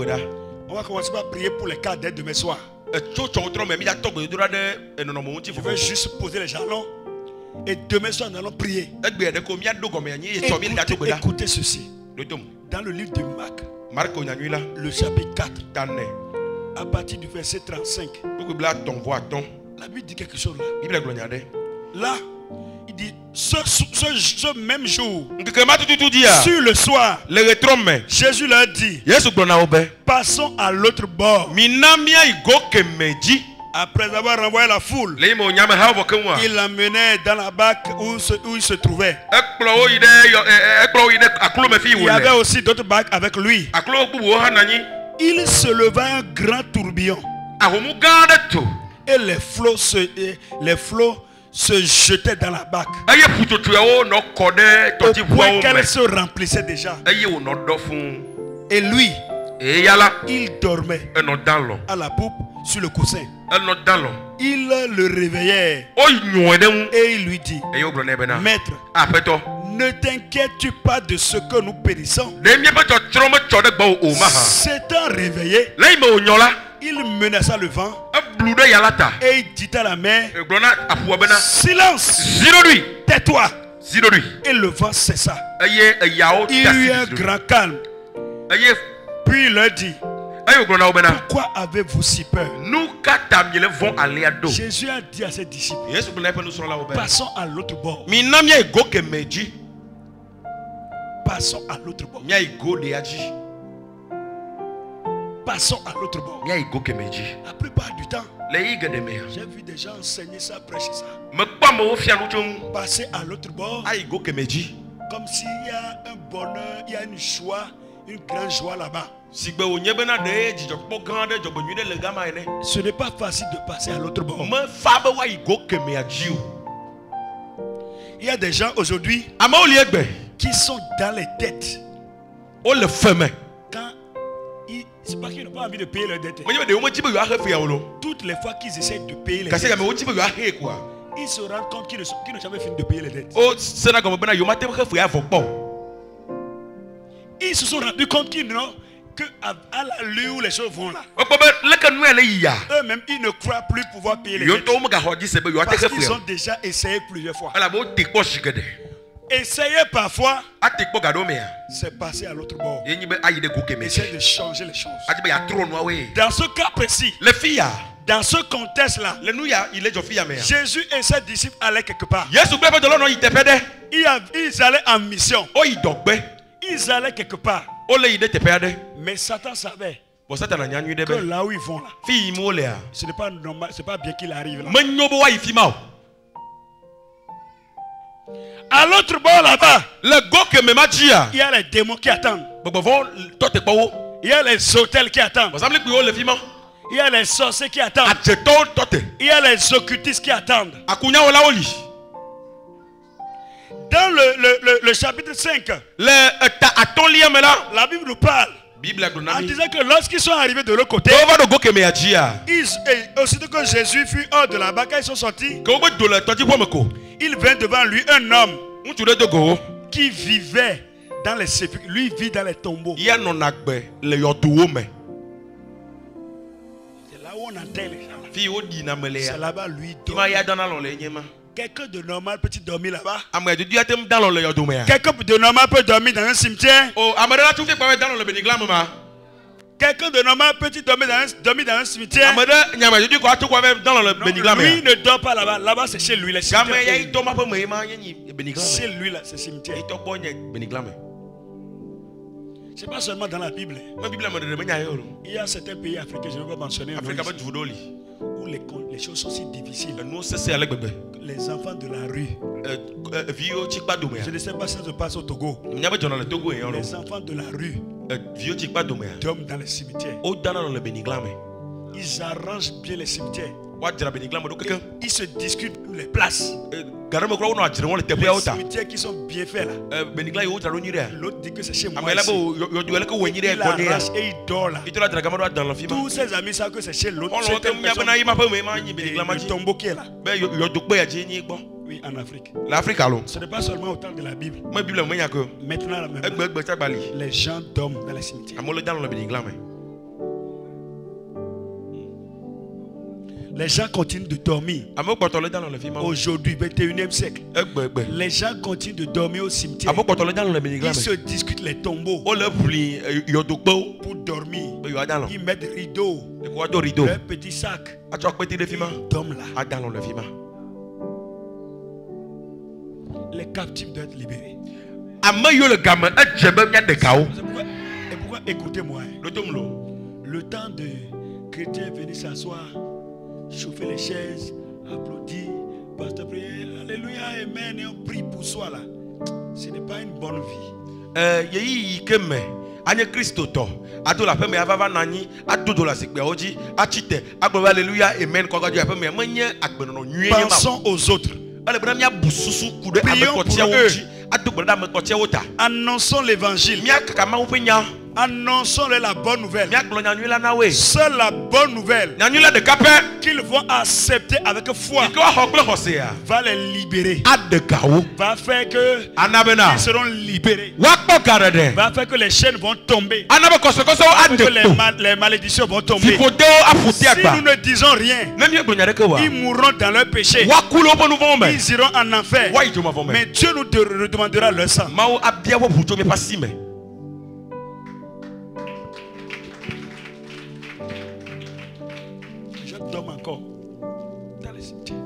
On va commencer par prier pour les cas d'aide demain soir. Je vais juste poser les jalons et demain soir nous allons prier. Écoutez ceci. Dans le livre de Marc, le chapitre 4, à partir du verset 35, la Bible dit quelque chose là. Là, Il dit, ce même jour, Sur sur le soir, Jésus leur dit, passons à l'autre bord. Après avoir renvoyé la foule, il l'emmenait dans la barque où il se trouvait. Il y avait aussi d'autres barques avec lui. Il se leva un grand tourbillon. Et les flots se jetaient dans la barque. Au point qu'elle se remplissait déjà. Et lui, il dormait à la poupe sur le coussin. Il le réveillait et il lui dit, Maître, ne t'inquiètes-tu pas de ce que nous périssons? S'étant réveillé, il menaça le vent et il dit à la mer, silence, tais-toi. Et le vent cessa. Il y eut un grand calme. Puis il leur dit, pourquoi avez-vous si peur? Jésus a dit à ses disciples, passons à l'autre bord. Passons à l'autre bord. Passons à l'autre bord. La plupart du temps, j'ai vu des gens enseigner ça, prêcher ça. Passer à l'autre bord, comme s'il y a un bonheur, il y a une joie, une grande joie là-bas. Ce n'est pas facile de passer à l'autre bord. Il y a des gens aujourd'hui qui sont dans les dettes. Quand c'est pas qu'ils n'ont pas envie de payer leurs dettes. Toutes les fois qu'ils essaient de payer les dettes, ils se rendent compte qu'ils n'ont jamais fini de payer les dettes. Ils se sont rendus compte qu'ils n'ont que à l'allure où les choses vont là. Eux-mêmes, ils ne croient plus pouvoir payer les dettes. Parce qu'ils ont déjà essayé plusieurs fois. Essayer parfois, c'est passer à l'autre bord. Essayer de changer les choses. Dans ce cas précis, dans ce contexte-là, Jésus et ses disciples allaient quelque part. Ils allaient en mission. Ils allaient quelque part. Mais Satan savait que là où ils vont là, ce n'est pas normal, ce n'est pas bien qu'il arrive là. À l'autre bord là-bas, il y a les démons qui attendent. Il y a les hôtels qui attendent. Il y a les sorciers qui attendent. Il y a les occultistes qui attendent. Dans le chapitre 5, la Bible nous parle en disant que lorsqu'ils sont arrivés de l'autre côté, aussitôt que Jésus fut hors de la barque, ils sont sortis. Il vint devant lui un homme qui vivait dans les sépulcres. Lui vit dans les tombeaux. C'est là où on enterre les gens. C'est là-bas lui dort. Quelqu'un de normal peut dormir là-bas? Quelqu'un de normal peut dormir dans un cimetière? Quelqu'un de normal peut dormir dans un cimetière? Non, lui ne dort pas là-bas. Là-bas, c'est chez lui. Chez lui, là, c'est cimetière. Ce n'est pas seulement dans la Bible. Il y a certains pays africains, je ne vais pas mentionner, où les choses sont si difficiles. Les enfants de la rue. Je ne sais pas si ça se passe au Togo. Les enfants de la rue dorment dans les cimetières. Ils arrangent bien les cimetières. Ils se discutent les places. Les cimetières qui sont bien faits là. L'autre dit que c'est chez moi ici. Il arrache et il dort là. Tous ses amis savent que c'est chez l'autre. Le tombeau qui est là. Oui, en Afrique. Ce n'est pas seulement au temps de la Bible. Maintenant, là, les gens dorment dans les cimetières. Les gens continuent de dormir. Aujourd'hui, 21e siècle. Les gens continuent de dormir au cimetière. Ils se discutent les tombeaux pour dormir. Ils mettent des rideaux, leurs petits sacs. Ils dorment là. Les captifs doivent être libérés. Et pourquoi écoutez-moi. Le temps de chrétiens venir s'asseoir, chauffer les chaises, applaudir, pasteur prier, alléluia, amen, et on prie pour soi là. Ce n'est pas une bonne vie. Pensons aux autres. Prions pour eux. Annonçons l'évangile. Annonçons la bonne nouvelle. Seule la bonne nouvelle qu'ils vont accepter avec foi va les libérer. Va faire que ils seront libérés. Va faire que les chaînes vont tomber. Que les malédictions vont tomber. Si nous ne disons rien, ils mourront dans leur péché. Ils iront en enfer. Mais Dieu nous redemandera leur sang. Encore dans les cimetières.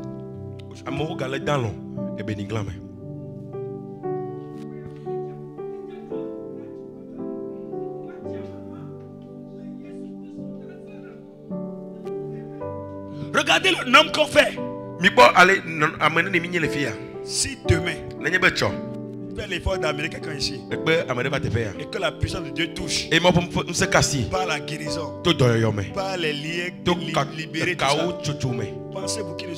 Regardez le nom qu'on fait. Si demain fais l'effort d'amener quelqu'un ici et que la puissance de Dieu touche par la guérison, par les liens libérés, pensez-vous qu'il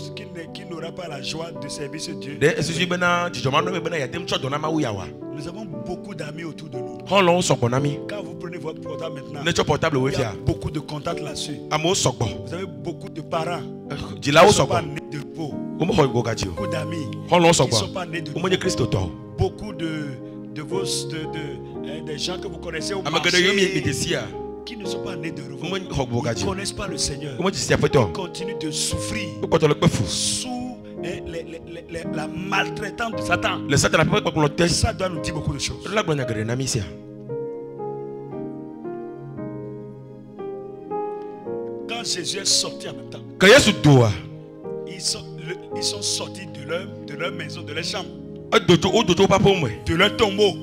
n'aura pas la joie de servir ce Dieu? Nous avons beaucoup d'amis autour de nous. Quand vous prenez votre portable maintenant, il y a beaucoup de contacts là-dessus. Vous avez beaucoup de parents qui ne sont pas nés de peau. Beaucoup d'amis qui ne sont pas nés de peau. Beaucoup des gens que vous connaissez au marché qui ne sont pas nés de nouveau. Ils ne connaissent pas le Seigneur. Ils continuent de souffrir sous la maltraitance de Satan. Ça doit nous dire beaucoup de choses. Quand Jésus est sorti en même temps, ils sont sortis de leur maison, de leur chambre, de leur tombeau.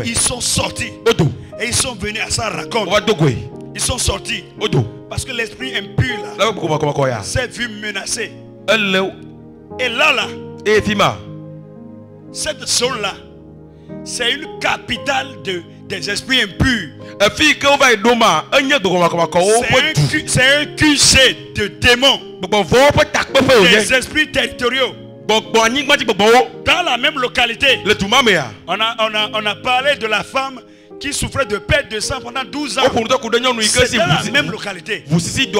Ils sont sortis et ils sont venus à sa raconte. Ils sont sortis parce que l'esprit impur là s'est vu menacé. Et là, cette zone là, c'est une capitale des esprits impurs. C'est un QC de démons, des esprits territoriaux. Dans la même localité, on a parlé de la femme qui souffrait de perte de sang pendant 12 ans. C'est dans la même localité. Imaginez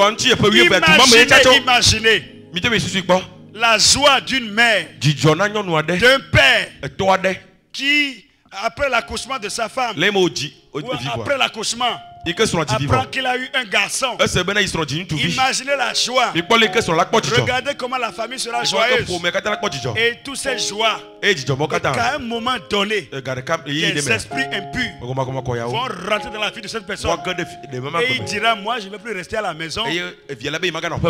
la joie d'une mère, d'un père qui, après l'accouchement de sa femme, après l'accouchement, après qu'il a eu un garçon, imaginez la joie. Regardez comment la famille sera joyeuse. Et toutes ces joies, qu'à un moment donné, les esprits impurs vont rentrer dans la vie de cette personne. Et il dira, moi je ne vais plus rester à la maison.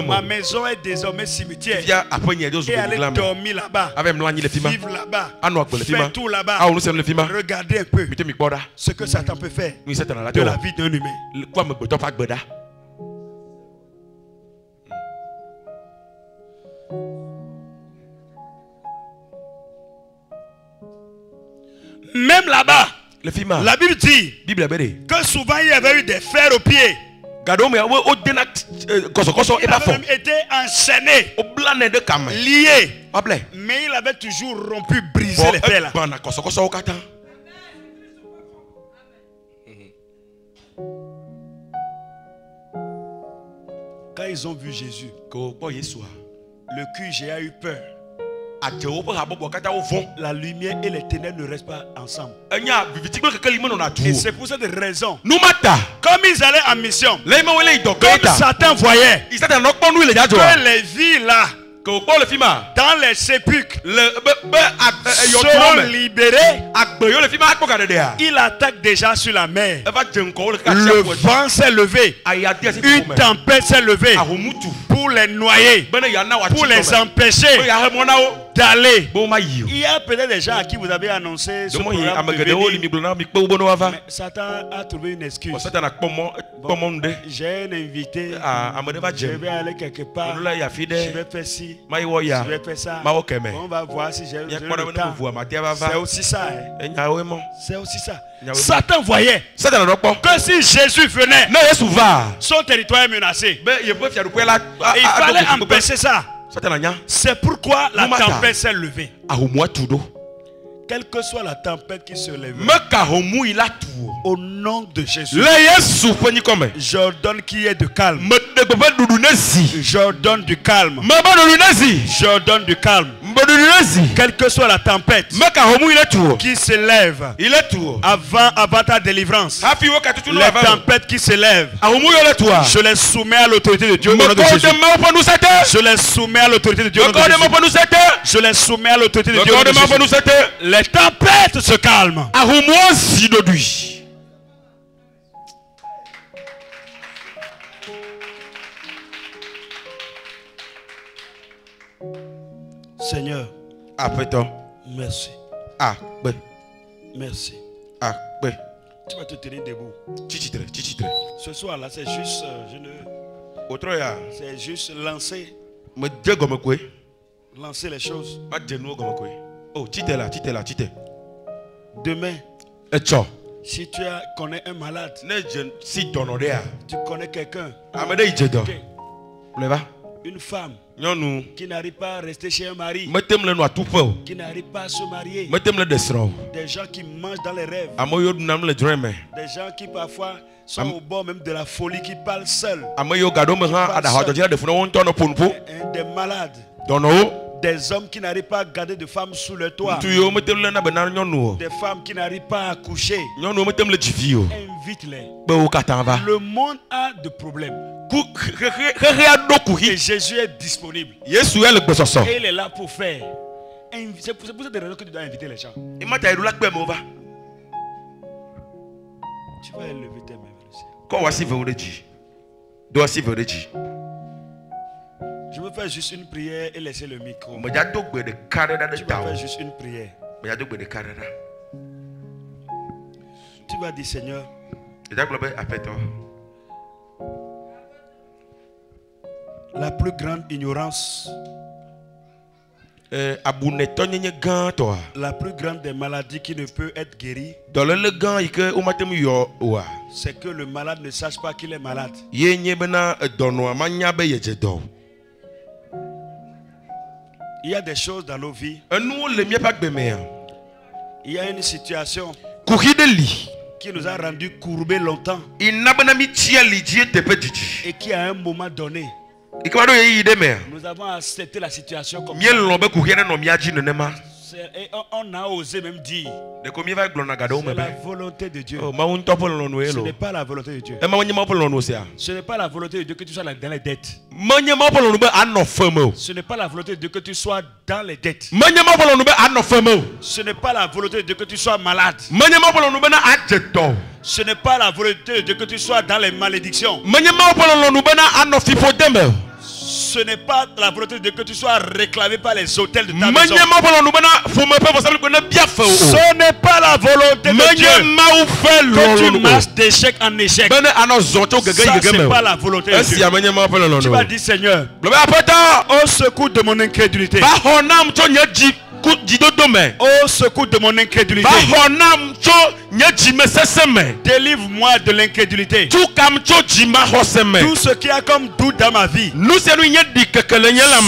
Ma maison est désormais cimetière. Et aller dormir là-bas, vivre là-bas, faire tout là-bas. Regardez un peu ce que Satan peut faire de la vie d'un humain. Même là-bas, la Bible dit que souvent il y avait eu des fers aux pieds. Il avait même été enchaîné, lié, mais il avait toujours rompu, brisé les fers là. Quand ils ont vu Jésus, le QG a eu peur. La lumière et les ténèbres ne restent pas ensemble. Et c'est pour cette raison, comme ils allaient en mission, comme Satan voyait que les vies là, dans les sépulcres, seront libérés, il attaque déjà sur la mer. Le vent s'est levé, une tempête s'est levée pour les noyer, pour les empêcher d'aller. Il y a peut-être des gens à qui vous avez annoncé ce programme de venir, mais Satan a trouvé une excuse. Bon, j'ai un invité, je vais aller quelque part, je vais faire ci, je vais faire ça. On va voir si j'ai le temps. C'est aussi ça. C'est aussi ça. Satan voyait que si Jésus venait, son territoire est menacé. Et il fallait empêcher ça. C'est pourquoi la tempête s'est levée. Quelle que soit la tempête qui se lève, au nom de Jésus, j'ordonne qu'il y ait de calme. J'ordonne du calme. J'ordonne du calme. Quelle que soit la tempête qui se lève avant ta délivrance, les tempêtes qui se lèvent, je les soumets à l'autorité de Dieu au nom de Jésus. Je les soumets à l'autorité de Dieu au nom de Jésus. Je les soumets à l'autorité de Dieu au nom de Jésus. Les tempêtes se calment. Seigneur, merci. Merci. Tu vas te tenir debout. Ce soir là, c'est juste, c'est juste lancer les choses. Demain, si tu connais un malade, tu connais quelqu'un, une femme qui n'arrive pas à rester chez un mari, qui n'arrive pas à se marier, des gens qui mangent dans les rêves, des gens qui parfois sont au bord même de la folie, qui parlent seuls, des malades, des hommes qui n'arrivent pas à garder de femmes sous le toit, des femmes qui n'arrivent pas à accoucher, invite-les. Le monde a de problèmes et Jésus est disponible et il est là pour faire. C'est pour cette raison que tu dois inviter les gens. Tu vas élever tes mains vers le ciel. Je veux faire juste une prière et laisser le micro. Tu vas faire juste une prière. Tu vas dire, Seigneur, la plus grande ignorance, la plus grande des maladies qui ne peut être guérie, c'est que le malade ne sache pas qu'il est malade. Il y a des choses dans nos vies. Il y a une situation qui nous a rendu courbés longtemps et qui à un moment donné, nous avons accepté la situation comme ça. Et on a osé même dire c'est la volonté de Dieu. Ce n'est pas la volonté de Dieu. Ce n'est pas la volonté de Dieu que tu sois dans les dettes. Ce n'est pas la volonté de Dieu que tu sois dans les dettes. Ce n'est pas la volonté de Dieu que tu sois malade. Ce n'est pas la volonté de Dieu que tu sois dans les malédictions. Ce n'est pas la volonté de Dieu que tu sois réclamé par les hôtels de ta maison. Ce n'est pas la volonté de Dieu que tu marches d'échec en échec. Ça, c'est pas la volonté de Dieu. Tu vas dire, Seigneur, au secours de mon incrédulité, au secours de mon incrédulité, délivre-moi de l'incrédulité. Tout ce qui a comme doute dans ma vie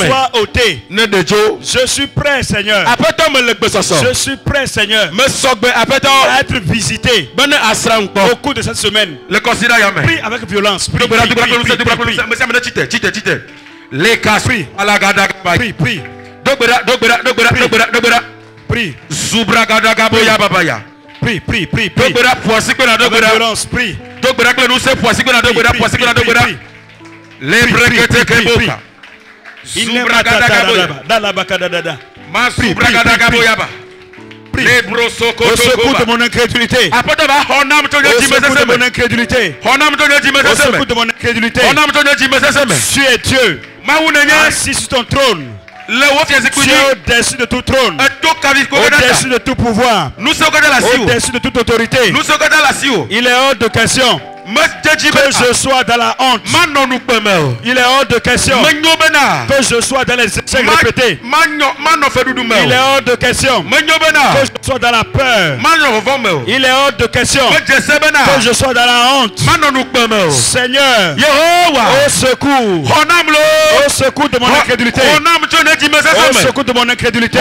soit ôté. Je suis prêt, Seigneur. Je suis prêt, Seigneur, à être visité au cours de cette semaine. Prie avec violence. Prie, prie, prie, prie. Prie. Prie, prie, prie, prie. Violence, prie. Au secours de mon incrédulité. Au secours de mon incrédulité. Au secours de mon incrédulité. Tu es Dieu. Assis sur ton trône. Tu es au-dessus de tout trône, au-dessus de tout pouvoir, au-dessus de toute autorité. Il est hors de question que je sois dans la honte. Il est hors de question que je sois dans les échecs répétés. Il est hors de question que je sois dans la peur. Il est hors de question que je sois dans la honte. Seigneur, au secours, au secours de mon incrédulité, au secours de mon incrédulité.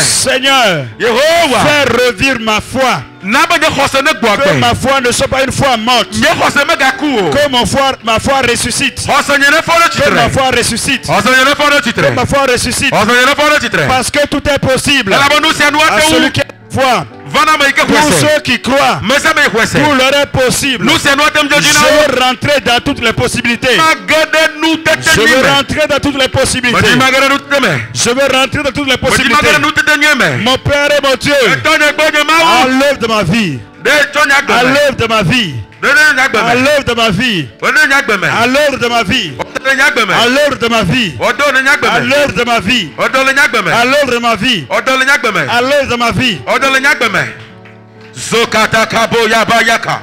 Seigneur, fais revivre ma foi. Que ma foi ne soit pas une foi morte. Que ma foi ressuscite. Que ma foi ressuscite. Que ma foi ressuscite. Parce que tout est possible à celui qui voit. Pour ceux qui croient, tout leur est possible. Je veux rentrer dans toutes les possibilités. Je veux rentrer dans toutes les possibilités. Je veux rentrer dans toutes les possibilités. Mon Père et mon Dieu, à l'œuvre de ma vie, à l'œuvre de ma vie, à l'œuvre de ma vie, à l'œuvre de ma vie, à l'œuvre de ma vie, à l'œuvre de ma vie, à l'œuvre de ma vie, à l'œuvre de ma vie. Zokata kaboya bayaka,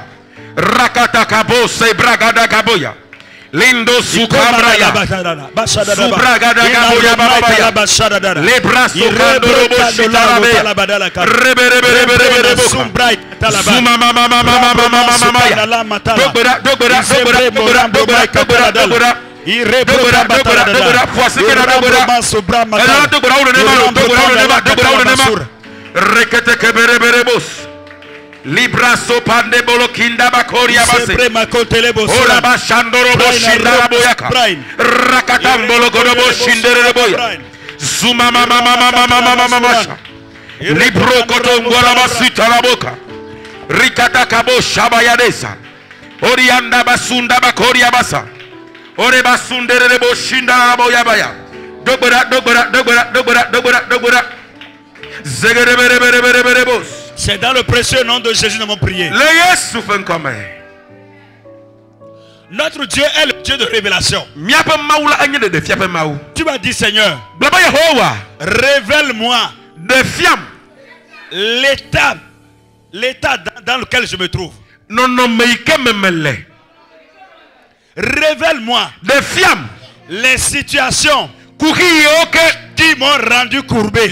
rakata kabo sebragada kaboya, lindo sukabraya, subragada kaboya babaya, lebra sukandoro boshitarabe, rebe suma mama Libra sopande bolokinda bakoria base. Ora bashandoro boshindara boyaka. Rakatam bolokodo boshindere boya. Zuma mama masha. Libro kotongola basita la boka. Rikata kabo shabayadesa. Orianda basunda bakoria basa. Ore basundere boshindara boya baya. Dogora. Zegere bos. C'est dans le précieux nom de Jésus que nous avons prié. Notre Dieu est le Dieu de révélation. Tu m'as dit, Seigneur, révèle-moi l'état dans lequel je me trouve. Révèle-moi les situations qui m'ont rendu courbé.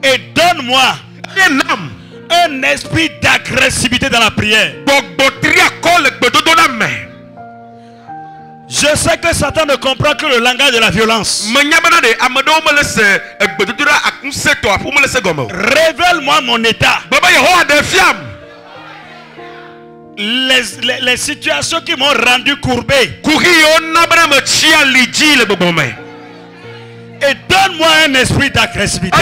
Et donne-moi un esprit d'agressivité dans la prière. Je sais que Satan ne comprend que le langage de la violence. Révèle-moi mon état. Les situations qui m'ont rendu courbé. Et donne-moi un esprit d'agressivité.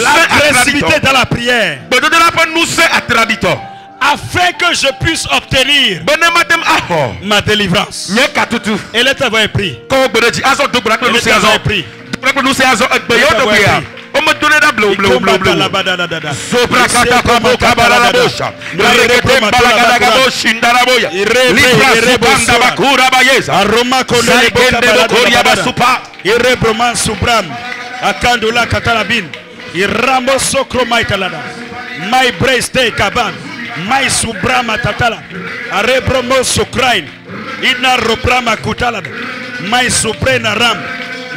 L'agressivité dans la prière. Afin que je puisse obtenir ma délivrance. Et l'État va être pris. Mai subrama tatala arebromo sokrain ina roprama kutala mai suprena ram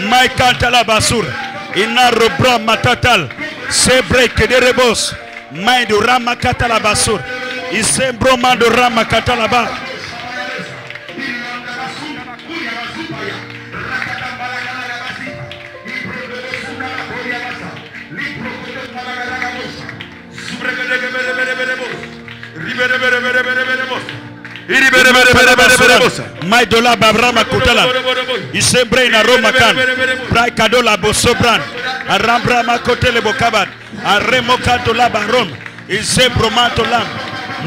mai kantala basur ina robrama tatal sebre kederebos mai do rama katala basur isembroma do rama katala ba Maidola Babrama Kutala Isembre na Roma kan Brai Kadola Bosobran Arambrama Kotele Bokaban Aremo Kadola Baron Isembro Matolam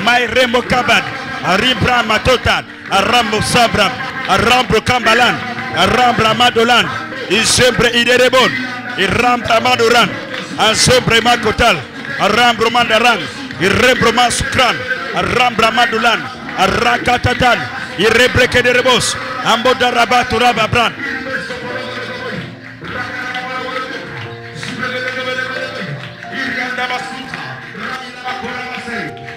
Mai Remo Kaban Aribra Matotan Arambo Sabram Arambro Kambalan Arambra Madolan Isembre Iderebon Irambra Madoran Asembre Makotal Arambro Mandaran Irembro Masukran Arambra Madolan Arakatatan, Irebreke de Rebos, Ambodaraba Turaba Bran.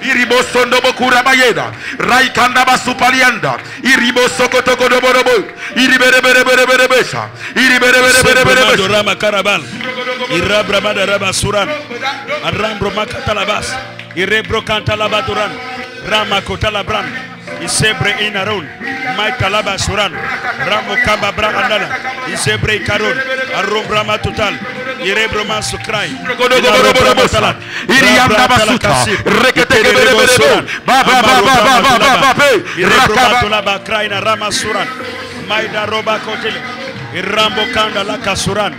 Iribo sondo bokura bayeda. Raikanda basupalianda. Iribo sokotoko doborobo. Iribere bere bere bere besha. Iribere bere bere bere besha. Rama karabal. Irabra madaraba suran. Arambro makatalabas. Irebro kantalabaduran. Rama kotalabran. Isebre inaron. Maikalaba suran. Ramo kamba brandala. Isebre karon. Arobrama total. Irebroma sukrai. Irianda basuta. Rekete bere bere bere. Ba ba ba ba ba ba ba ba. Irebroma tolaba kraina rama suran. Maida roba kotel. Irambo kanda la kasuran.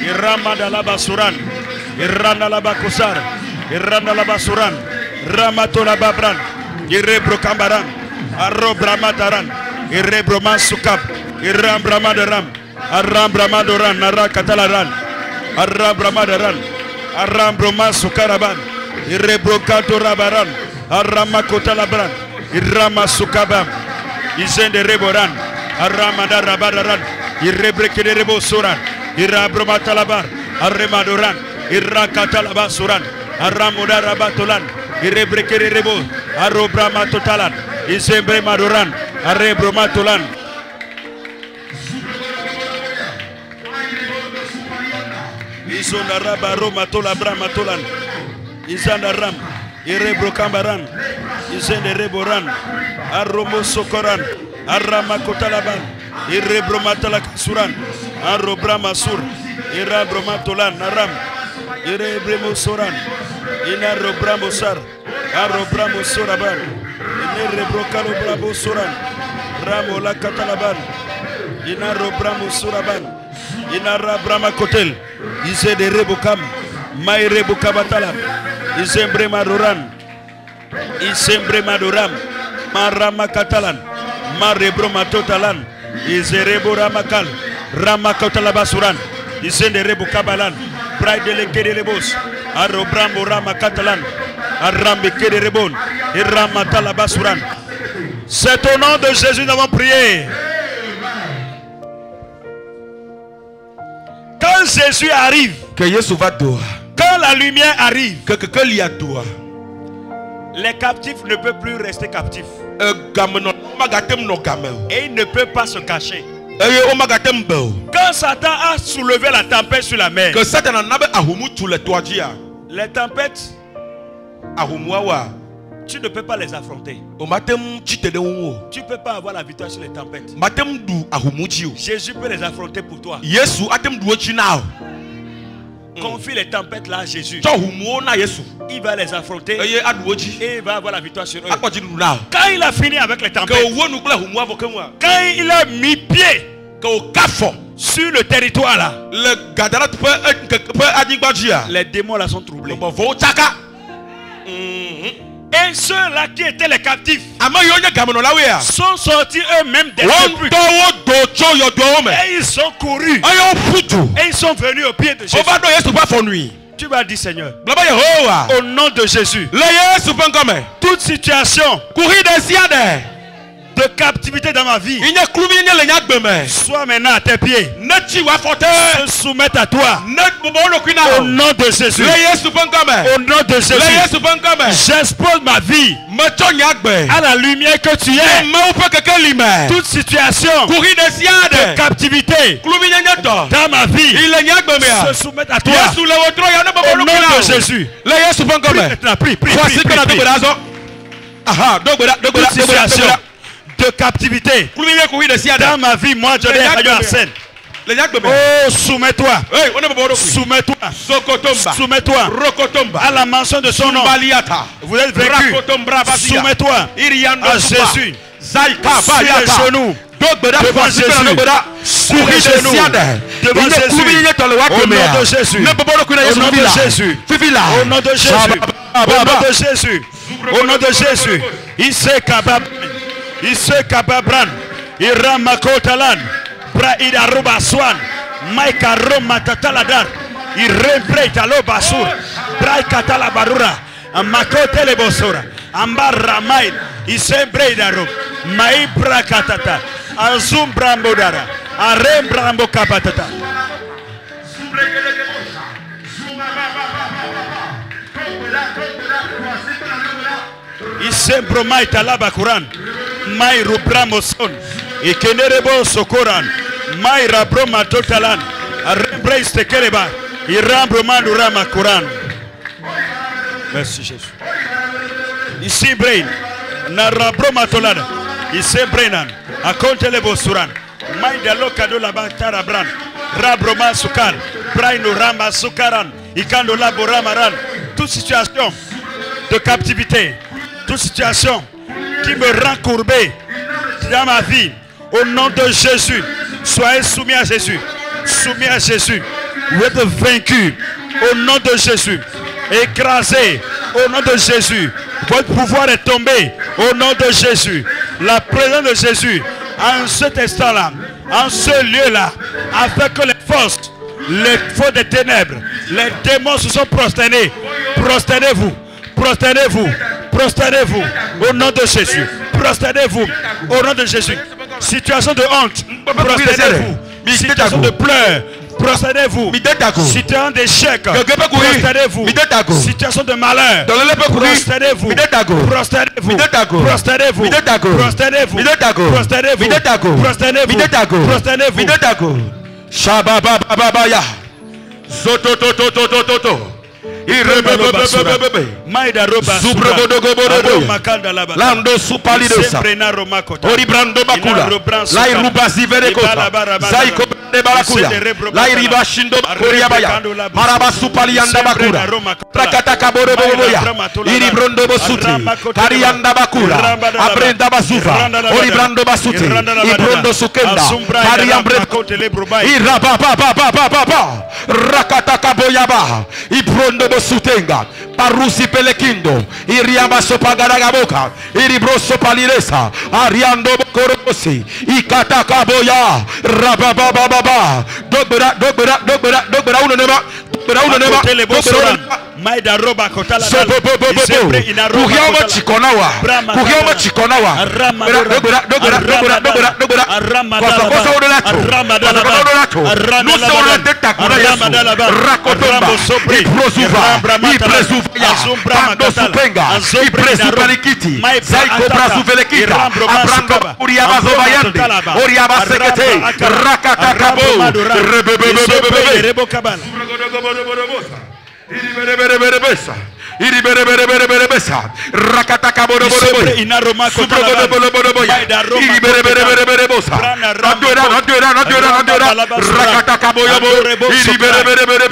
Irama da la basuran. Iranda la bakusar. Iranda la basuran. Rama tolaba bran. Irebro kambaran. Arobrama daran. Irebroma sukap. Irambrama daram. Arambrama doran. Nara katalaran. Arabramadan, Arambroma Sukaraban, Irebrokato Rabaran, Aramakota Irama Sukabam, Izende Reboran, Aramada Rabadaran, Irebrekede Rebo Suran, Irabromatalar, Aremadoran, Irakatalaban Suran, Aramuda Rabatolan, Irebrekede Rebo, Arobramatotalan, Izembre Madoran, Arebromatolan. Izonaraba Roma tola brama tolan. Izandaram. Irebro kambaran. Izende reboran. Aromo sokoran. Arama kotalaban. Irebro matalakasuran. Arobrama sur. Irabro matolan. Naram. Irebremo soran. Inarobramo sar. Arobramo soraban. Inerebro kalobramo soran. Ramo la katalaban. Inarobramo soraban. Inara brama kotel. Ise de rebukam. Mai rebukabatala. Isembre maduran. Isembre maduram. Marama katalan. Marebro matotalan. Ise rebura makal. Rama kotalabasuran. Ise de rebukabalan. Pride de lekede rebos. Arobrambo rama katalan. Arambe kede rebon. Irama talabasuran. C'est au nom de Jésus nous avons prié. Quand Jésus arrive, quand la lumière arrive, les captifs ne peuvent plus rester captifs. Et ils ne peuvent pas se cacher. Quand Satan a soulevé la tempête sur la mer, les tempêtes, tu ne peux pas les affronter. Tu ne peux pas avoir la victoire sur les tempêtes. Jésus peut les affronter pour toi. Confie les tempêtes là à Jésus. Il va les affronter et il va avoir la victoire sur eux. Quand il a fini avec les tempêtes, quand il a mis pied sur le territoire là, les démons là sont troublés. Et ceux-là qui étaient les captifs sont sortis eux-mêmes des sépulcres. Et ils sont courus. Et ils sont venus au pied de Jésus. Tu vas dire Seigneur, au nom de Jésus, toute situation de captivité dans ma vie sois maintenant à tes pieds, se soumettre à toi au nom de Jésus. Au nom de Jésus, j'expose ma vie à la lumière que tu es. Toute situation de captivité dans ma vie se soumettre à toi au nom de Jésus. Prie, toute situation de captivité dans ma vie, moi je l'ai à scène. Oh, soumets-toi. Soumets-toi. Soumets-toi à la mention de son nom. Vous êtes vaincu. Soumets-toi à Jésus. Sur les genoux devant Jésus. Sur les genoux devant Jésus. Au nom de Jésus. Au nom de Jésus. Au nom de Jésus. Au nom de Jésus. Il s'est capable. Il se kababran, iramakotalan, braida roba swan, maika roma tataladan, irrebreta lo basur, braikatala barura, amakotele bosura, ambarra mail, isembreda ro, mai brakatata, Azum brambo dara. Arem brambo kapatata. Isembro mai talaba Quran. Mai rubramo son. Ikenerebo sokoran. Mai rabro matotalan. Arembre istekeleba. Irambro mandurama Quran. Merci Jésus. Ici brain. Na rabro matolada. Ici brainan. Akontele bosuran. Mai dalo kado laba tarabran. Rabroma sukar. Braino rama sukaran. Ikando laboramaran. Toute situation de captivité. Toute situation qui me rend courbé dans ma vie, au nom de Jésus, soyez soumis à Jésus. Soumis à Jésus. Vous êtes vaincus au nom de Jésus. Écrasé au nom de Jésus. Votre pouvoir est tombé au nom de Jésus. La présence de Jésus en cet instant-là, en ce lieu-là, afin que les forces, les faux des ténèbres, les démons se sont prosternés. Prosternez-vous. Prosternez-vous. Prosternez-vous au nom de Jésus. Prosternez-vous au nom de Jésus. Situation de honte. Prosternez-vous. Situation de pleurs. Prosternez-vous. Situation d'échec. Prosternez-vous. Situation de malheur. Prosternez-vous. Prosternez-vous. Prosternez-vous. Prosternez-vous. Prosternez-vous. Prosternez-vous. Prosternez-vous. Shababababaya. Zototototototo. Maida roba Lando supalidosa Oribrando bakula La iruba ziverekosa Zaiko de barakuya La iriba shindo bakuriabaya Maraba supalianda bakura Rakata kabore boboya Iribrondo bosuti Karianda bakura Abrenda basufa Oribrando basuti Ibrondo sukenda Kariambre Iraba baba Rakata kaboyaba Ibrondo bosutenga Parusi pelekindo Iriamba sopagaragaboka Iribroso paliresa Ariando bokorosi Ikata kaboya Rababababa Dogbera unonema Maida roba kotala Kuhioma chikonawa Kuhioma chikonawa Kosa odolato Nusa odolata kuna Yesu Rakotomba Iprozuva Iprezuvaya Pando supenga Iprezuva likiti Zaiko brazuvelekita Abrando Uriabazo bayande Uriabasekete Rakata kabo Rebebebebebebe Iriberebereberebesa Rakataka borobobo Inaroma Subrogoboloboya Iriberebereberebosa Nadura Rakataka boyobo Iribereberebe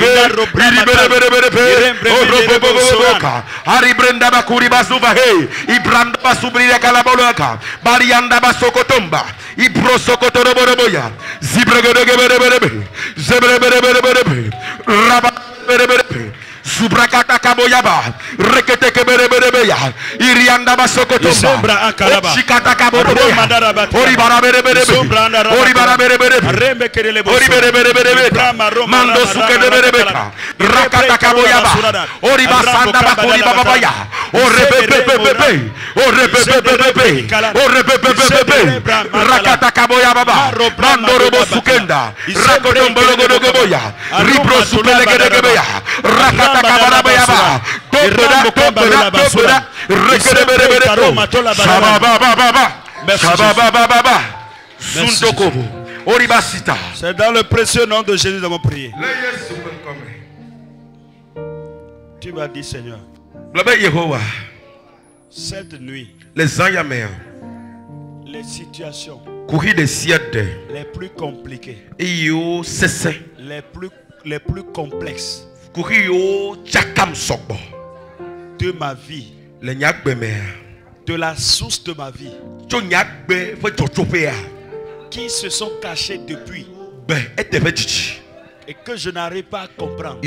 Aribrenda bakuri basuva he Ibranda basubrira kalaboloka Barianda basokotomba Ibrosokotoroboya Zibregebereberebe Zebrebereberebe Rababereberebe Subrakata kaboyaba rekete bereberebeya irianda basokotomba chikata kaboroboya ori barabereberebe ori barabereberebe ori berebereberebe mando sukeberebeka rakata kaboyaba ori basanda bakuri babaya orepepepepe rakata kaboyaba mando robo sukenda rakotombologodogoboya ribro supelegedegebeya rakata Kabarabaya, c'est dans le précieux nom de Jésus que nous avons prié. Tu m'as dit, Seigneur, cette nuit, les situations les plus compliquées, les plus complexes de ma vie, de la source de ma vie, qui se sont cachés depuis et que je n'arrive pas à comprendre.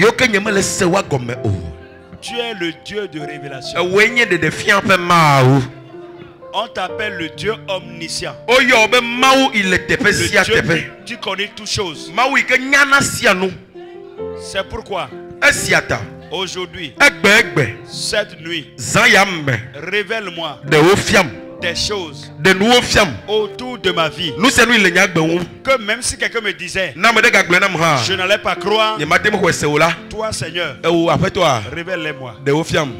Tu es le Dieu de révélation. On t'appelle le Dieu omniscient. Le Dieu, tu connais toutes choses. C'est pourquoi aujourd'hui, cette nuit, révèle-moi des choses de nouveaux fiam autour de ma vie. nous c'est nous les nyagbe wu Que même si quelqu'un me disait, na me de gagle na ha je n'allais pas croire, ye matem ko seola toi Seigneur, ou après toi révèle-les-moi. de fiam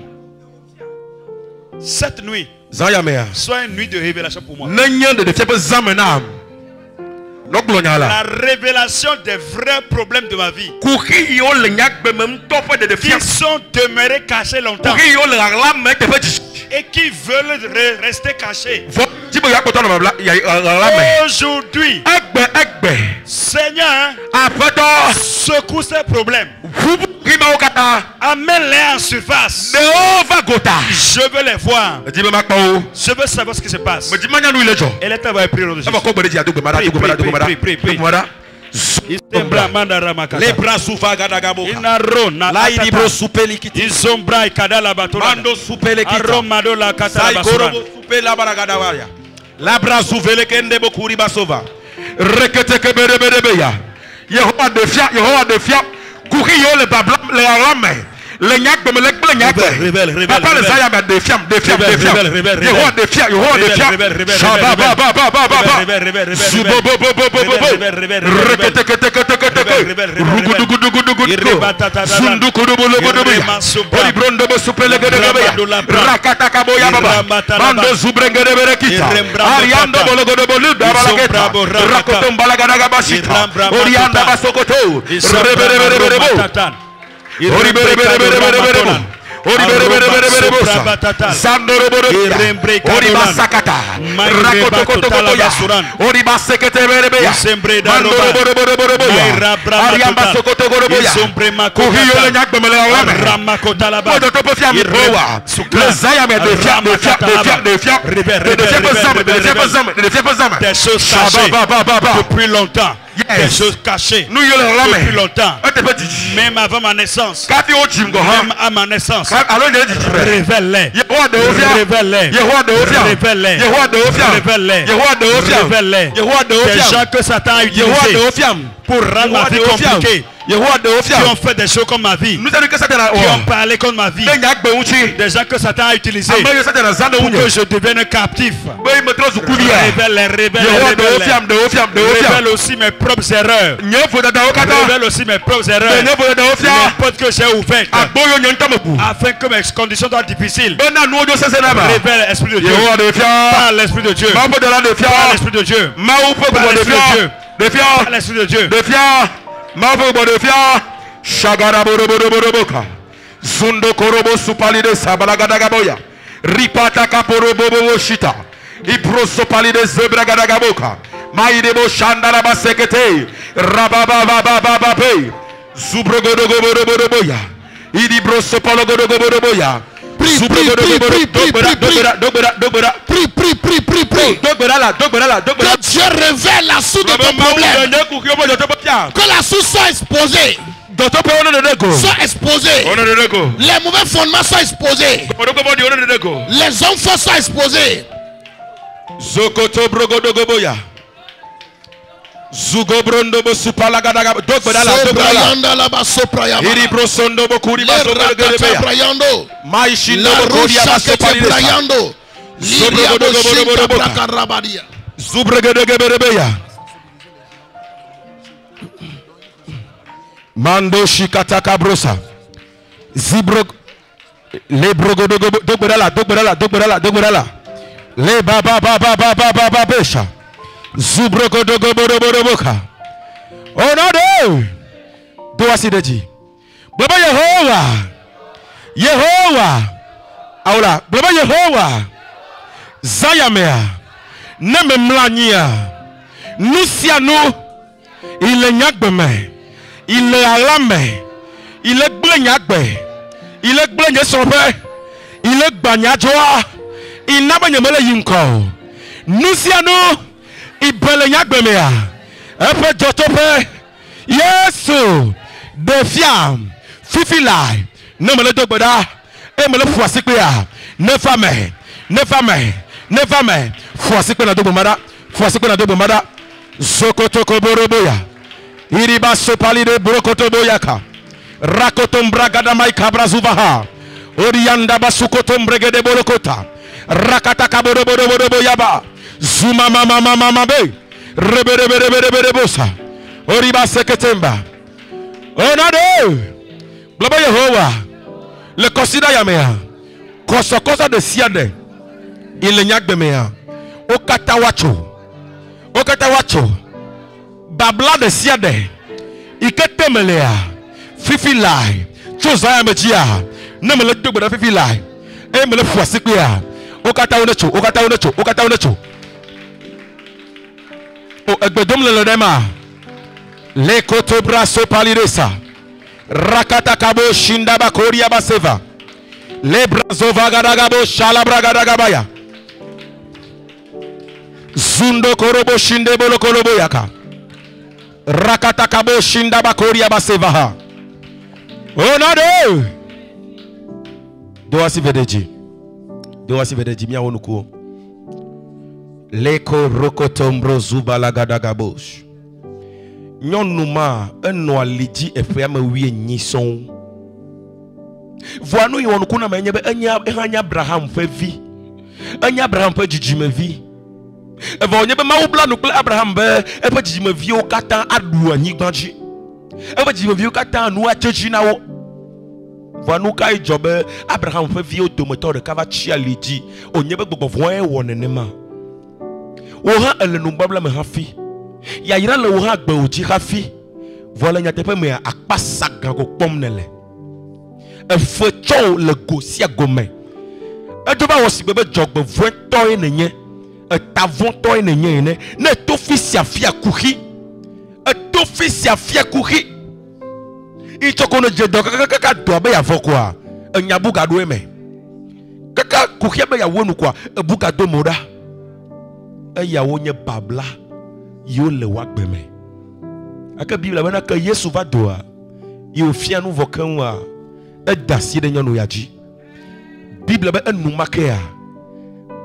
Cette nuit zaya mea soit une nuit de révélation pour moi. nanya de fiam zamena no glonyala La révélation des vrais problèmes de ma vie kuki yo le nyagbe mem topo de qui fiam sont demeurés cachés longtemps kuki yo le la me te fait et qui veulent rester cachés. Aujourd'hui, Seigneur, secoue ces problèmes. Amène-les en surface. Je veux les voir. Je veux savoir ce qui se passe. Et les tabacs prier les bras souvent gadagabo la libro supelikiti izombra ikadala batola mando supelekita aromado la katala basura supela baragadawaya la bras suvelekende bokuri basova rekete kebereberebeya Yehova de fia kuri yo le babla le rame le nyak de melek le nyak papa le zaya de fiam Yehova de fia shaba ba depuis longtemps. Des choses cachées depuis longtemps. Même avant ma naissance. Même à ma naissance. Révèle-les. Révèle-les. Révèle-les. Des gens que Satan a utilisés pour rendre ma vie compliquée. Qui ont fait des choses comme ma vie. Qui ont parlé comme ma vie. Des gens que Satan a utilisés pour que je devienne captif. Révèle aussi mes propres erreurs. Révèle aussi mes propres erreurs. Les portes que j'ai ouvertes afin que mes conditions soient difficiles. Révèle l'Esprit de Dieu. Par l'Esprit de Dieu. Par l'Esprit de Dieu. Par l'Esprit de Dieu. Mavo bodofia shagara boroboka zundo korobo supalide sabalagadaboya ripata kaporobo shita iproso palide zebragadaboka maidebo shandala basekete rababa pe zubrogodogoboya idibroso palogodogoboya prie. Que Dieu révèle la source de ton problème. Que la source soit exposée. Soit exposée. Les mauvais fondements soient exposés. Les hommes faux soient exposés. Zokoto brogodogoboya Zugobrondo supala gadaga dogbedala iri brosondo bokuri basoberebeya maishindo bokuri abasopariyando zubregedegeberebeya mando shikataka brosa zibrog le brogodogo dogbedala le baba besha Zubrogodogobodobodoboka. Oh no, do I see the G? Baba Yehovah. Aula, Baba Yehovah. Zayamea. Neme mlania. Nusiano. Il est nyakbeme. Il est alame. Il est blenyakbe. Il est blenye sobe. Il est banyajoa. Il n'a pas nyamele yinko. Nusiano. Ibele nyagbemea epe jotope Yesu defiam fifilai nemele dogbeda emele fuasikpea nefame fuasikpe na dogbomada zokotoko boroboya iriba sopalide brokoto boyaka rakotom bragada mai kabrazuvaha orianda basukotom bregede borokota Rakata kaborobo yaba. Zuma mama be. Rebe bosa. Oriba seketemba. Onado. Blaba Yehowa. Le considère yamea. Kosa de siade. Il le nyak de mea. Okatawacho. Babla de siade. Iketemelea. Fifi lai. Chosa yamejia. Nemele tubra fifi lai. Emele fuasikia. Okata unecho. O egbedom le dema. Le koto braso paliresa. Rakata kabo shinda bakoria baseva. Le brazo vagadagabo shalabragadagabaya. Zundo korobo shinde bolo korobo yaka. Rakata kabo shinda bakoria baseva. Onado. Doasi vedeji miya wonuko. Leko rokotombro zubala gadagabosh. Nyonuma eno aliji efeame wie nyison. Voanu yonuko na menyebe enya Abraham fe vi. Enya Abraham pe jijime vi. Eva onyebe maubla nukle Abraham be epe jijime vi o katan adu anyigbanji. Epe jijime vi o katan anu acheji na wo. Voanu kai jobe Abraham fe vi o domoto de kava chia liji. Onyebe gbogbo voe wonenema. Oha elenubabla me hafi. Ya ira le oha gbe oji hafi. Voilà nya tepe me akpasa gango pomnele. Efo cho le gosia gome. Edoba wosi bebe jogbe voe toy nenye. Etavon toy nenye ne. Ne to fisi afia kuhi. Eto fisi afia kuhi. Ichoko no jedo kaka do be ya vokwa. Enyabuga do eme. Kaka kuhi be ya wonu kwa ebuga do moda. Eya wonye babla yo le wagbeme aka Bible bana ka Yesu va doa yo fia nu vokan wa e dasi de nyano yaji Bible ba enu makea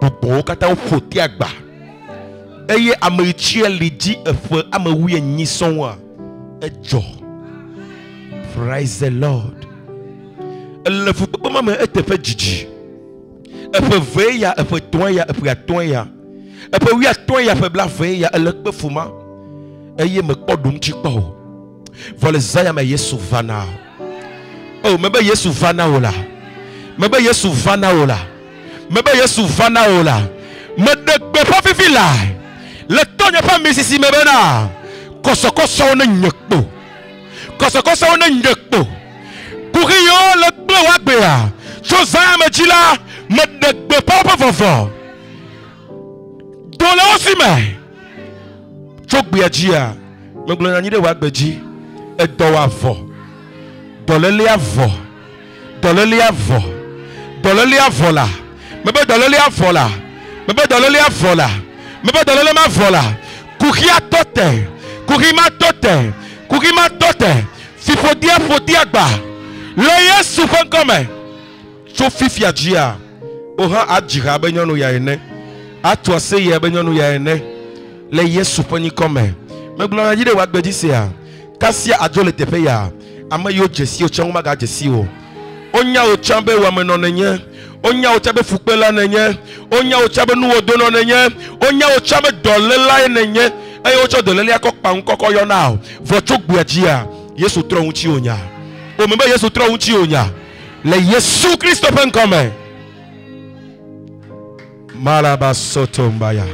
bobo kata ofoti agba eye amachi elidi efe amawi anyison wa ejo. Praise the Lord. Le fupo mama etefe jiji efe veya efe toya efe atoya. Et puis oui à toi il y a fait blaver il y a le peu fuma et il me kodum chikpo voilà zaya me Yesu vana oh me be Yesu vana ola me be Yesu vana ola me be Yesu vana ola me de pas fifi là le temps n'est pas mis ici me bena koso on nyekpo koso on nyekpo pour yo le bleu wa bea chose me dit là me de pas fort Dole osime chokbe ajia me glona nyide wa gbeji edo wa vo dole le avo la me be dole le avola me be dole le ma vola kukia tote fifodi agba le Yesu fankome cho fifi ajia oha ajira benyonu ya ene atwa se ye benyonu ya ene le Yesu pani come me glona yide wa gbedi se a kasia ajole tepe ya ama yo jesi o chanuma ga jesi o onya o chambe wa me no nenye onya o chabe fukpela nenye onya o chabe nu odo no nenye onya o chabe dolela nenye ayo cho dolela akokpa nkoko yo na vo chogbu ajia Yesu tro unchi onya o me be Yesu tro unchi onya le Yesu Kristo pen come Malaba soto mbaya.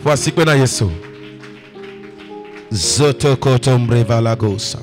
Voici que na Yesu. Zoto koto mbreva lagosa.